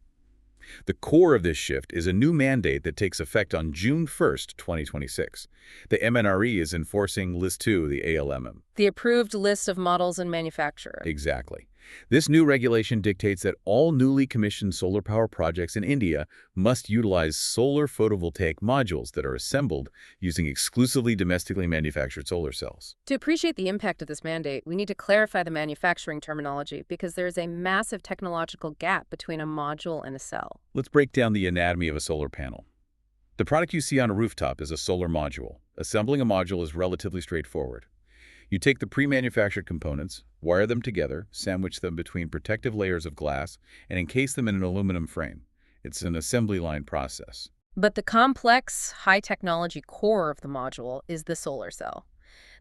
The core of this shift is a new mandate that takes effect on June 1st, 2026. The MNRE is enforcing List 2, the ALMM. The approved list of models and manufacturers. Exactly. This new regulation dictates that all newly commissioned solar power projects in India must utilize solar photovoltaic modules that are assembled using exclusively domestically manufactured solar cells. To appreciate the impact of this mandate, we need to clarify the manufacturing terminology because there is a massive technological gap between a module and a cell. Let's break down the anatomy of a solar panel. The product you see on a rooftop is a solar module. Assembling a module is relatively straightforward. You take the pre-manufactured components, wire them together, sandwich them between protective layers of glass, and encase them in an aluminum frame. It's an assembly line process. But the complex, high-technology core of the module is the solar cell.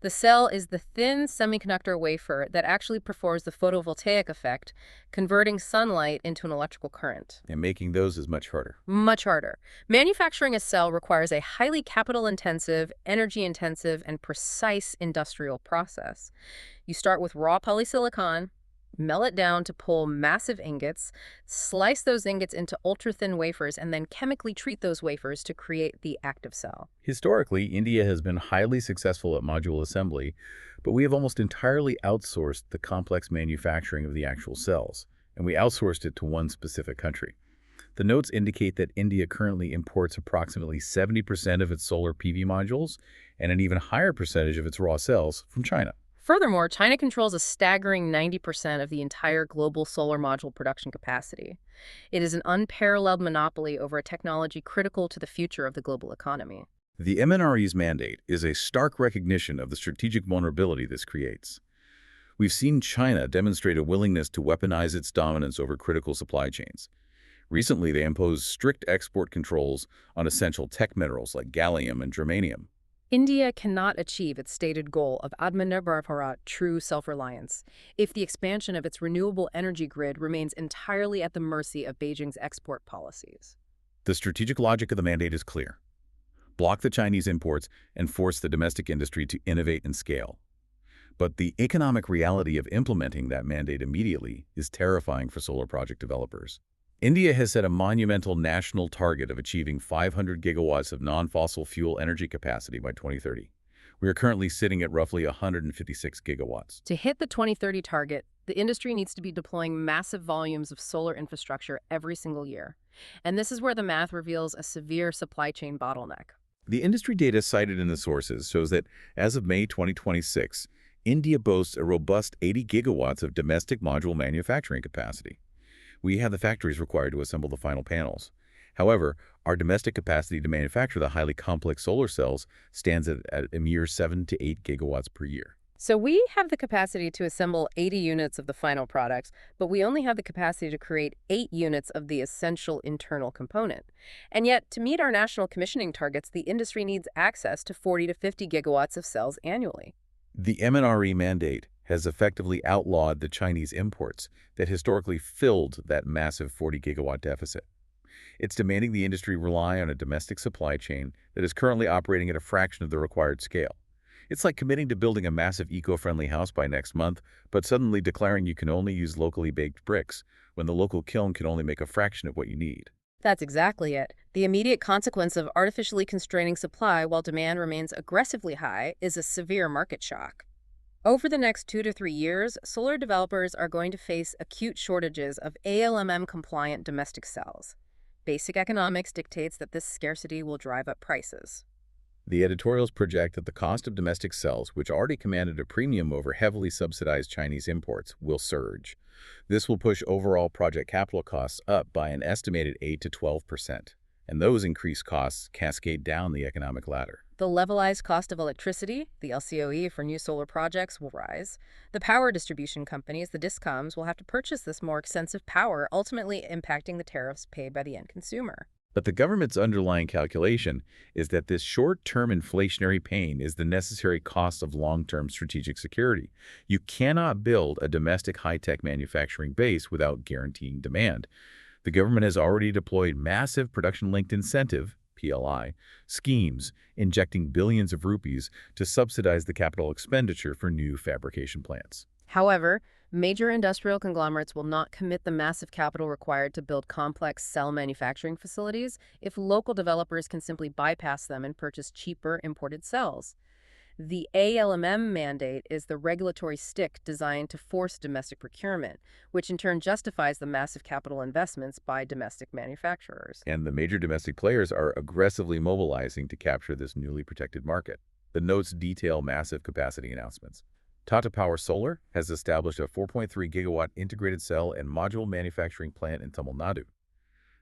The cell is the thin semiconductor wafer that actually performs the photovoltaic effect, converting sunlight into an electrical current. And making those is much harder. Much harder. Manufacturing a cell requires a highly capital-intensive, energy-intensive, and precise industrial process. You start with raw polysilicon, melt it down to pull massive ingots, slice those ingots into ultra-thin wafers, and then chemically treat those wafers to create the active cell. Historically, India has been highly successful at module assembly, but we have almost entirely outsourced the complex manufacturing of the actual cells, and we outsourced it to one specific country. The notes indicate that India currently imports approximately 70% of its solar PV modules and an even higher percentage of its raw cells from China. Furthermore, China controls a staggering 90% of the entire global solar module production capacity. It is an unparalleled monopoly over a technology critical to the future of the global economy. The MNRE's mandate is a stark recognition of the strategic vulnerability this creates. We've seen China demonstrate a willingness to weaponize its dominance over critical supply chains. Recently, they imposed strict export controls on essential tech minerals like gallium and germanium. India cannot achieve its stated goal of Atmanirbhar Bharat, true self-reliance, if the expansion of its renewable energy grid remains entirely at the mercy of Beijing's export policies. The strategic logic of the mandate is clear. Block the Chinese imports and force the domestic industry to innovate and scale. But the economic reality of implementing that mandate immediately is terrifying for solar project developers. India has set a monumental national target of achieving 500 gigawatts of non-fossil fuel energy capacity by 2030. We are currently sitting at roughly 156 gigawatts. To hit the 2030 target, the industry needs to be deploying massive volumes of solar infrastructure every single year. And this is where the math reveals a severe supply chain bottleneck. The industry data cited in the sources shows that as of May 2026, India boasts a robust 80 gigawatts of domestic module manufacturing capacity. We have the factories required to assemble the final panels. However, our domestic capacity to manufacture the highly complex solar cells stands at a mere 7 to 8 gigawatts per year. So we have the capacity to assemble 80 units of the final products, but we only have the capacity to create 8 units of the essential internal component. And yet, to meet our national commissioning targets, the industry needs access to 40 to 50 gigawatts of cells annually. The MNRE mandate has effectively outlawed the Chinese imports that historically filled that massive 40-gigawatt deficit. It's demanding the industry rely on a domestic supply chain that is currently operating at a fraction of the required scale. It's like committing to building a massive eco-friendly house by next month, but suddenly declaring you can only use locally baked bricks when the local kiln can only make a fraction of what you need. That's exactly it. The immediate consequence of artificially constraining supply while demand remains aggressively high is a severe market shock. Over the next 2 to 3 years, solar developers are going to face acute shortages of ALMM-compliant domestic cells. Basic economics dictates that this scarcity will drive up prices. The editorials project that the cost of domestic cells, which already commanded a premium over heavily subsidized Chinese imports, will surge. This will push overall project capital costs up by an estimated 8 to 12%, and those increased costs cascade down the economic ladder. The levelized cost of electricity, the LCOE for new solar projects, will rise. The power distribution companies, the discoms, will have to purchase this more expensive power, ultimately impacting the tariffs paid by the end consumer. But the government's underlying calculation is that this short-term inflationary pain is the necessary cost of long-term strategic security. You cannot build a domestic high-tech manufacturing base without guaranteeing demand. The government has already deployed massive production-linked incentive PLI, schemes injecting billions of rupees to subsidize the capital expenditure for new fabrication plants. However, major industrial conglomerates will not commit the massive capital required to build complex cell manufacturing facilities if local developers can simply bypass them and purchase cheaper imported cells. The ALMM mandate is the regulatory stick designed to force domestic procurement, which in turn justifies the massive capital investments by domestic manufacturers. And the major domestic players are aggressively mobilizing to capture this newly protected market. The notes detail massive capacity announcements. Tata Power Solar has established a 4.3 gigawatt integrated cell and module manufacturing plant in Tamil Nadu.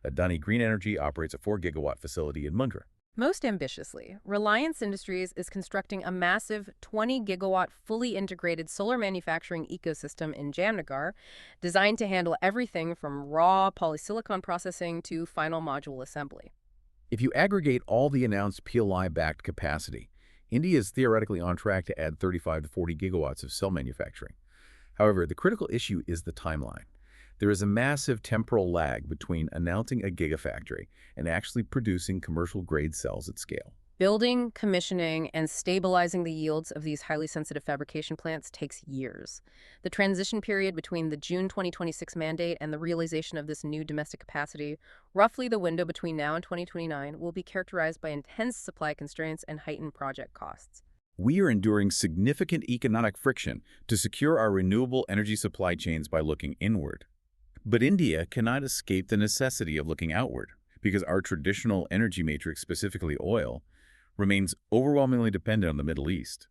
Adani Green Energy operates a 4 gigawatt facility in Mundra. Most ambitiously, Reliance Industries is constructing a massive 20-gigawatt fully integrated solar manufacturing ecosystem in Jamnagar, designed to handle everything from raw polysilicon processing to final module assembly. If you aggregate all the announced PLI-backed capacity, India is theoretically on track to add 35 to 40 gigawatts of cell manufacturing. However, the critical issue is the timeline. There is a massive temporal lag between announcing a gigafactory and actually producing commercial-grade cells at scale. Building, commissioning, and stabilizing the yields of these highly sensitive fabrication plants takes years. The transition period between the June 2026 mandate and the realization of this new domestic capacity, roughly the window between now and 2029, will be characterized by intense supply constraints and heightened project costs. We are enduring significant economic friction to secure our renewable energy supply chains by looking inward. But India cannot escape the necessity of looking outward, because our traditional energy matrix, specifically oil, remains overwhelmingly dependent on the Middle East.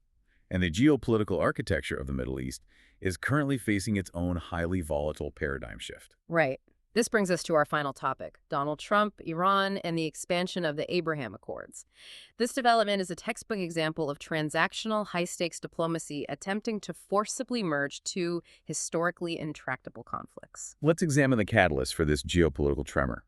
And the geopolitical architecture of the Middle East is currently facing its own highly volatile paradigm shift. Right. This brings us to our final topic, Donald Trump, Iran, and the expansion of the Abraham Accords. This development is a textbook example of transactional, high-stakes diplomacy attempting to forcibly merge two historically intractable conflicts. Let's examine the catalyst for this geopolitical tremor.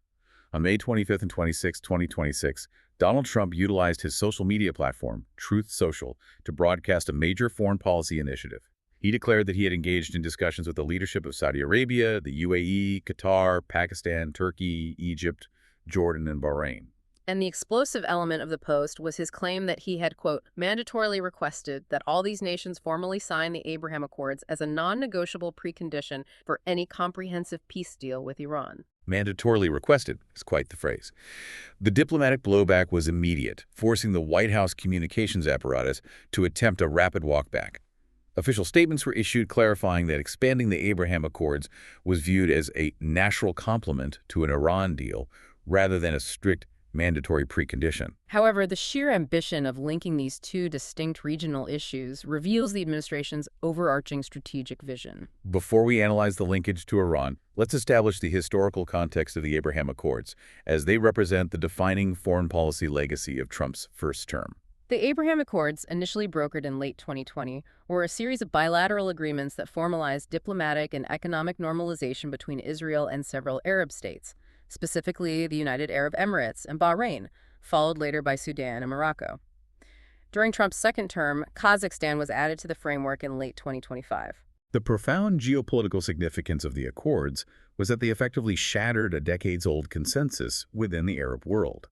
On May 25th and 26, 2026, Donald Trump utilized his social media platform, Truth Social, to broadcast a major foreign policy initiative. He declared that he had engaged in discussions with the leadership of Saudi Arabia, the UAE, Qatar, Pakistan, Turkey, Egypt, Jordan, and Bahrain. And the explosive element of the post was his claim that he had, quote, mandatorily requested that all these nations formally sign the Abraham Accords as a non-negotiable precondition for any comprehensive peace deal with Iran. Mandatorily requested is quite the phrase. The diplomatic blowback was immediate, forcing the White House communications apparatus to attempt a rapid walkback. Official statements were issued clarifying that expanding the Abraham Accords was viewed as a natural complement to an Iran deal rather than a strict mandatory precondition. However, the sheer ambition of linking these two distinct regional issues reveals the administration's overarching strategic vision. Before we analyze the linkage to Iran, let's establish the historical context of the Abraham Accords, as they represent the defining foreign policy legacy of Trump's first term. The Abraham Accords, initially brokered in late 2020, were a series of bilateral agreements that formalized diplomatic and economic normalization between Israel and several Arab states, specifically the United Arab Emirates and Bahrain, followed later by Sudan and Morocco. During Trump's second term, Kazakhstan was added to the framework in late 2025. The profound geopolitical significance of the Accords was that they effectively shattered a decades-old consensus within the Arab world.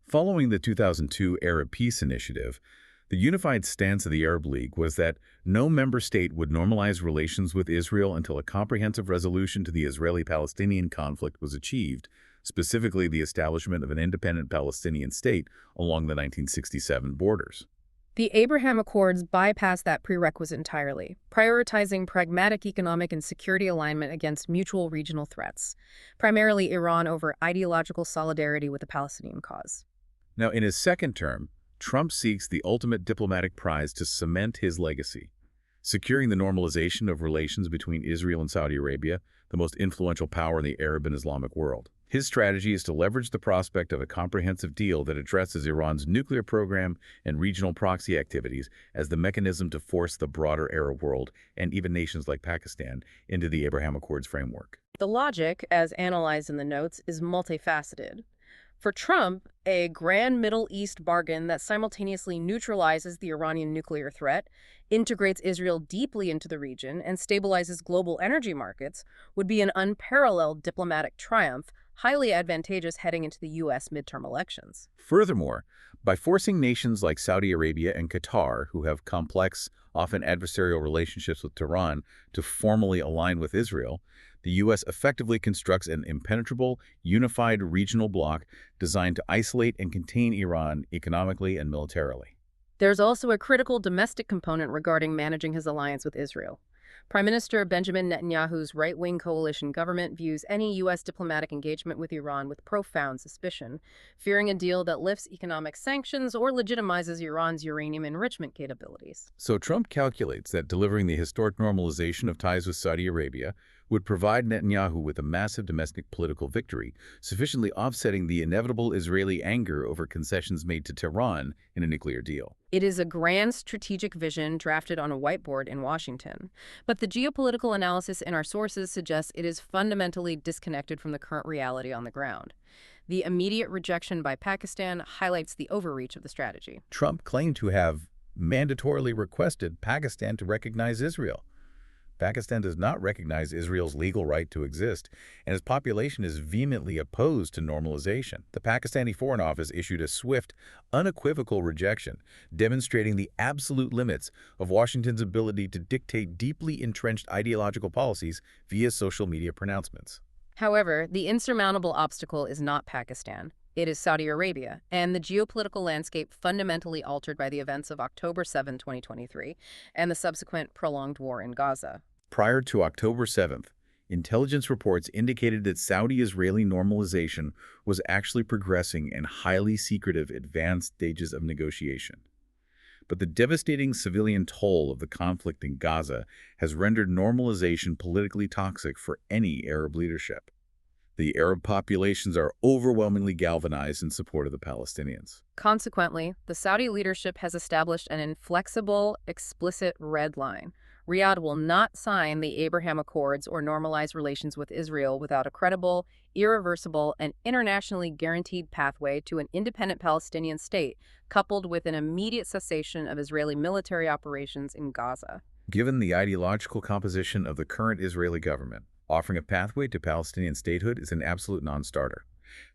Following the 2002 Arab Peace Initiative, the unified stance of the Arab League was that no member state would normalize relations with Israel until a comprehensive resolution to the Israeli-Palestinian conflict was achieved, specifically the establishment of an independent Palestinian state along the 1967 borders. The Abraham Accords bypassed that prerequisite entirely, prioritizing pragmatic economic and security alignment against mutual regional threats, primarily Iran over ideological solidarity with the Palestinian cause. Now, in his second term, Trump seeks the ultimate diplomatic prize to cement his legacy, securing the normalization of relations between Israel and Saudi Arabia, the most influential power in the Arab and Islamic world. His strategy is to leverage the prospect of a comprehensive deal that addresses Iran's nuclear program and regional proxy activities as the mechanism to force the broader Arab world, and even nations like Pakistan, into the Abraham Accords framework. The logic, as analyzed in the notes, is multifaceted. For Trump, a grand Middle East bargain that simultaneously neutralizes the Iranian nuclear threat, integrates Israel deeply into the region, and stabilizes global energy markets would be an unparalleled diplomatic triumph, highly advantageous heading into the U.S. midterm elections. Furthermore, by forcing nations like Saudi Arabia and Qatar, who have complex, often adversarial relationships with Tehran, to formally align with Israel, the U.S. effectively constructs an impenetrable, unified regional bloc designed to isolate and contain Iran economically and militarily. There's also a critical domestic component regarding managing his alliance with Israel. Prime Minister Benjamin Netanyahu's right-wing coalition government views any U.S. diplomatic engagement with Iran with profound suspicion, fearing a deal that lifts economic sanctions or legitimizes Iran's uranium enrichment capabilities. So Trump calculates that delivering the historic normalization of ties with Saudi Arabia would provide Netanyahu with a massive domestic political victory, sufficiently offsetting the inevitable Israeli anger over concessions made to Tehran in a nuclear deal. It is a grand strategic vision drafted on a whiteboard in Washington. But the geopolitical analysis in our sources suggests it is fundamentally disconnected from the current reality on the ground. The immediate rejection by Pakistan highlights the overreach of the strategy. Trump claimed to have mandatorily requested Pakistan to recognize Israel. Pakistan does not recognize Israel's legal right to exist, and its population is vehemently opposed to normalization. The Pakistani Foreign Office issued a swift, unequivocal rejection, demonstrating the absolute limits of Washington's ability to dictate deeply entrenched ideological policies via social media pronouncements. However, the insurmountable obstacle is not Pakistan. It is Saudi Arabia, and the geopolitical landscape fundamentally altered by the events of October 7, 2023, and the subsequent prolonged war in Gaza. Prior to October 7th, intelligence reports indicated that Saudi-Israeli normalization was actually progressing in highly secretive advanced stages of negotiation. But the devastating civilian toll of the conflict in Gaza has rendered normalization politically toxic for any Arab leadership. The Arab populations are overwhelmingly galvanized in support of the Palestinians. Consequently, the Saudi leadership has established an inflexible, explicit red line. Riyadh will not sign the Abraham Accords or normalize relations with Israel without a credible, irreversible, and internationally guaranteed pathway to an independent Palestinian state, coupled with an immediate cessation of Israeli military operations in Gaza. Given the ideological composition of the current Israeli government, offering a pathway to Palestinian statehood is an absolute non-starter.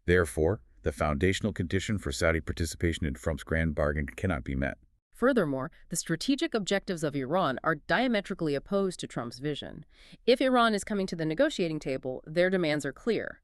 Therefore, the foundational condition for Saudi participation in Trump's grand bargain cannot be met. Furthermore, the strategic objectives of Iran are diametrically opposed to Trump's vision. If Iran is coming to the negotiating table, their demands are clear: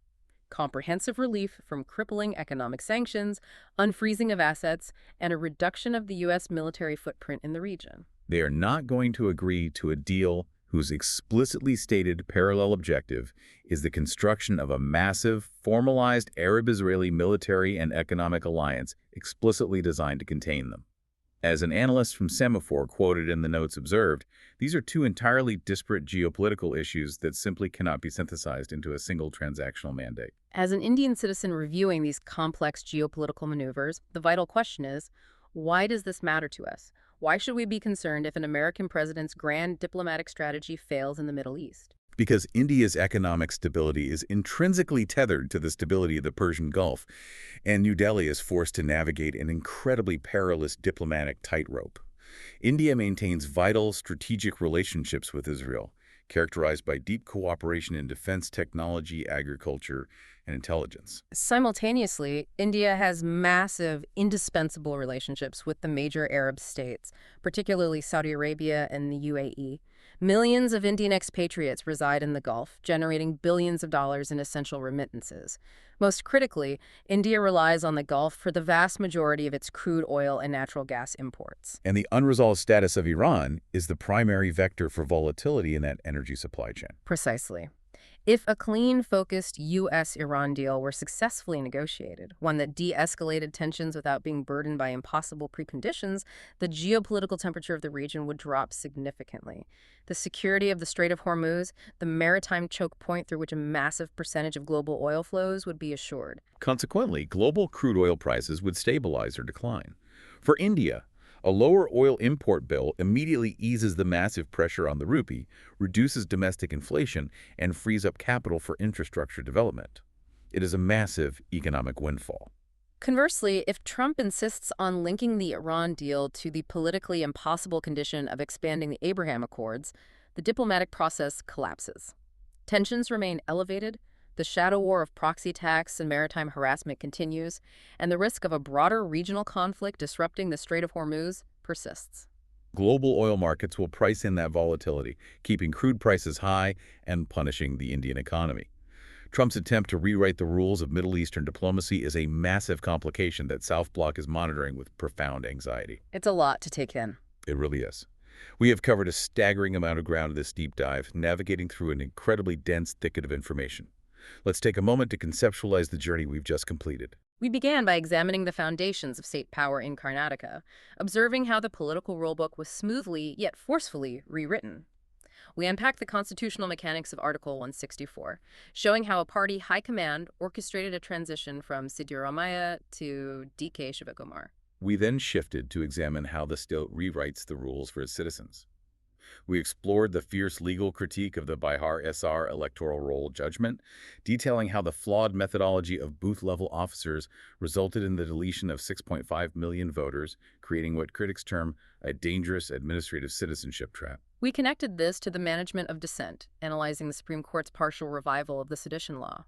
comprehensive relief from crippling economic sanctions, unfreezing of assets, and a reduction of the U.S. military footprint in the region. They are not going to agree to a deal whose explicitly stated parallel objective is the construction of a massive, formalized Arab-Israeli military and economic alliance explicitly designed to contain them. As an analyst from Semaphore quoted in the notes observed, these are two entirely disparate geopolitical issues that simply cannot be synthesized into a single transactional mandate. As an Indian citizen reviewing these complex geopolitical maneuvers, the vital question is, why does this matter to us? Why should we be concerned if an American president's grand diplomatic strategy fails in the Middle East? Because India's economic stability is intrinsically tethered to the stability of the Persian Gulf, and New Delhi is forced to navigate an incredibly perilous diplomatic tightrope. India maintains vital strategic relationships with Israel, characterized by deep cooperation in defense technology, agriculture, and intelligence. Simultaneously, India has massive, indispensable relationships with the major Arab states, particularly Saudi Arabia and the UAE. Millions of Indian expatriates reside in the Gulf, generating billions of dollars in essential remittances. Most critically, India relies on the Gulf for the vast majority of its crude oil and natural gas imports. And the unresolved status of Iran is the primary vector for volatility in that energy supply chain. Precisely. If a clean, focused U.S.-Iran deal were successfully negotiated, one that de-escalated tensions without being burdened by impossible preconditions, the geopolitical temperature of the region would drop significantly. The security of the Strait of Hormuz, the maritime choke point through which a massive percentage of global oil flows, would be assured. Consequently, global crude oil prices would stabilize or decline. For India, a lower oil import bill immediately eases the massive pressure on the rupee, reduces domestic inflation, and frees up capital for infrastructure development. It is a massive economic windfall. Conversely, if Trump insists on linking the Iran deal to the politically impossible condition of expanding the Abraham Accords, the diplomatic process collapses. Tensions remain elevated, the shadow war of proxy attacks and maritime harassment continues, and the risk of a broader regional conflict disrupting the Strait of Hormuz persists. Global oil markets will price in that volatility, keeping crude prices high and punishing the Indian economy. Trump's attempt to rewrite the rules of Middle Eastern diplomacy is a massive complication that South Bloc is monitoring with profound anxiety. It's a lot to take in. It really is. We have covered a staggering amount of ground in this deep dive, navigating through an incredibly dense thicket of information. Let's take a moment to conceptualize the journey we've just completed. We began by examining the foundations of state power in Karnataka, observing how the political rulebook was smoothly yet forcefully rewritten. We unpack the constitutional mechanics of Article 164, showing how a party high command orchestrated a transition from Siddaramaiah to DK Shivakumar. We then shifted to examine how the state rewrites the rules for its citizens. We explored the fierce legal critique of the Bihar SR electoral roll judgment, detailing how the flawed methodology of booth-level officers resulted in the deletion of 6.5 million voters, creating what critics term a dangerous administrative citizenship trap. We connected this to the management of dissent, analyzing the Supreme Court's partial revival of the sedition law.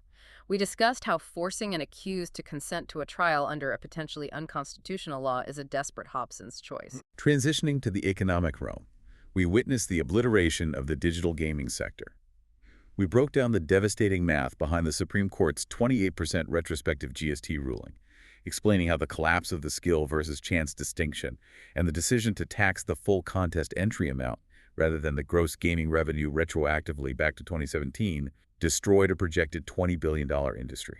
We discussed how forcing an accused to consent to a trial under a potentially unconstitutional law is a desperate Hobson's choice. Transitioning to the economic realm, we witnessed the obliteration of the digital gaming sector. We broke down the devastating math behind the Supreme Court's 28% retrospective GST ruling, explaining how the collapse of the skill versus chance distinction and the decision to tax the full contest entry amount rather than the gross gaming revenue retroactively back to 2017 destroyed a projected $20 billion industry.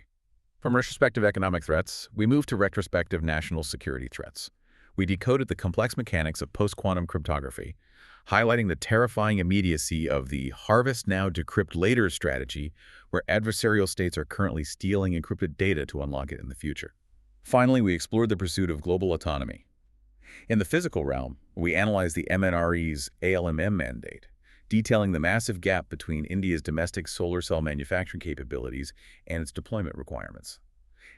From retrospective economic threats, we moved to retrospective national security threats. We decoded the complex mechanics of post-quantum cryptography, highlighting the terrifying immediacy of the harvest now, decrypt later strategy, where adversarial states are currently stealing encrypted data to unlock it in the future. Finally, we explored the pursuit of global autonomy. In the physical realm, we analyzed the MNRE's ALMM mandate, detailing the massive gap between India's domestic solar cell manufacturing capabilities and its deployment requirements.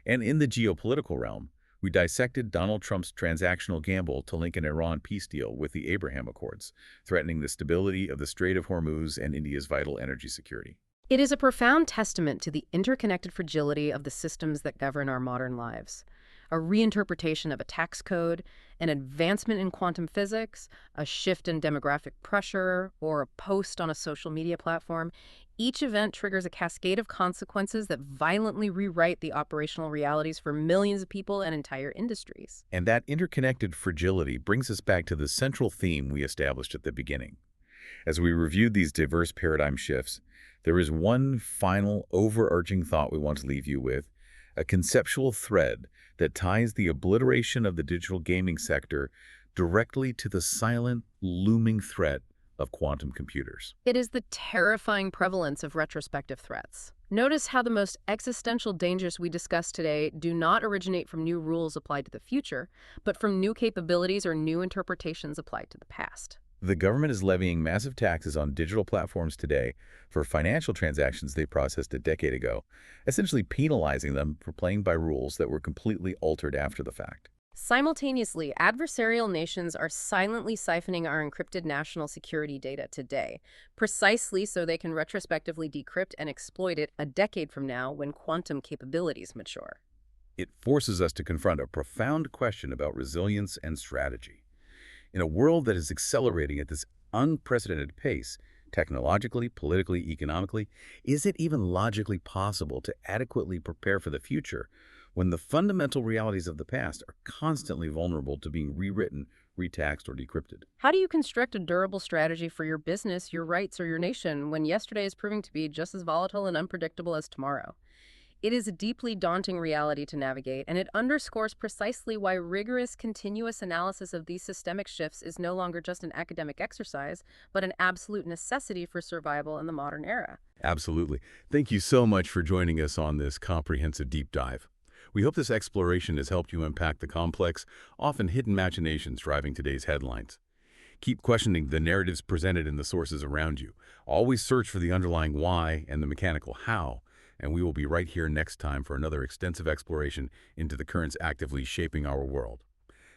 And in the geopolitical realm, we dissected Donald Trump's transactional gamble to link an Iran peace deal with the Abraham Accords, threatening the stability of the Strait of Hormuz and India's vital energy security. It is a profound testament to the interconnected fragility of the systems that govern our modern lives. A reinterpretation of a tax code, an advancement in quantum physics, a shift in demographic pressure, or a post on a social media platform, each event triggers a cascade of consequences that violently rewrite the operational realities for millions of people and entire industries. And that interconnected fragility brings us back to the central theme we established at the beginning. As we reviewed these diverse paradigm shifts, there is one final overarching thought we want to leave you with, a conceptual thread that ties the obliteration of the digital gaming sector directly to the silent, looming threat of quantum computers. It is the terrifying prevalence of retrospective threats. Notice how the most existential dangers we discuss today do not originate from new rules applied to the future, but from new capabilities or new interpretations applied to the past. The government is levying massive taxes on digital platforms today for financial transactions they processed a decade ago, essentially penalizing them for playing by rules that were completely altered after the fact. Simultaneously, adversarial nations are silently siphoning our encrypted national security data today, precisely so they can retrospectively decrypt and exploit it a decade from now when quantum capabilities mature. It forces us to confront a profound question about resilience and strategy. In a world that is accelerating at this unprecedented pace, technologically, politically, economically, is it even logically possible to adequately prepare for the future when the fundamental realities of the past are constantly vulnerable to being rewritten, retaxed, or decrypted? How do you construct a durable strategy for your business, your rights, or your nation when yesterday is proving to be just as volatile and unpredictable as tomorrow? It is a deeply daunting reality to navigate, and it underscores precisely why rigorous, continuous analysis of these systemic shifts is no longer just an academic exercise, but an absolute necessity for survival in the modern era. Absolutely. Thank you so much for joining us on this comprehensive deep dive. We hope this exploration has helped you unpack the complex, often hidden machinations driving today's headlines. Keep questioning the narratives presented in the sources around you. Always search for the underlying why and the mechanical how, and we will be right here next time for another extensive exploration into the currents actively shaping our world.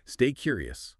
Stay curious,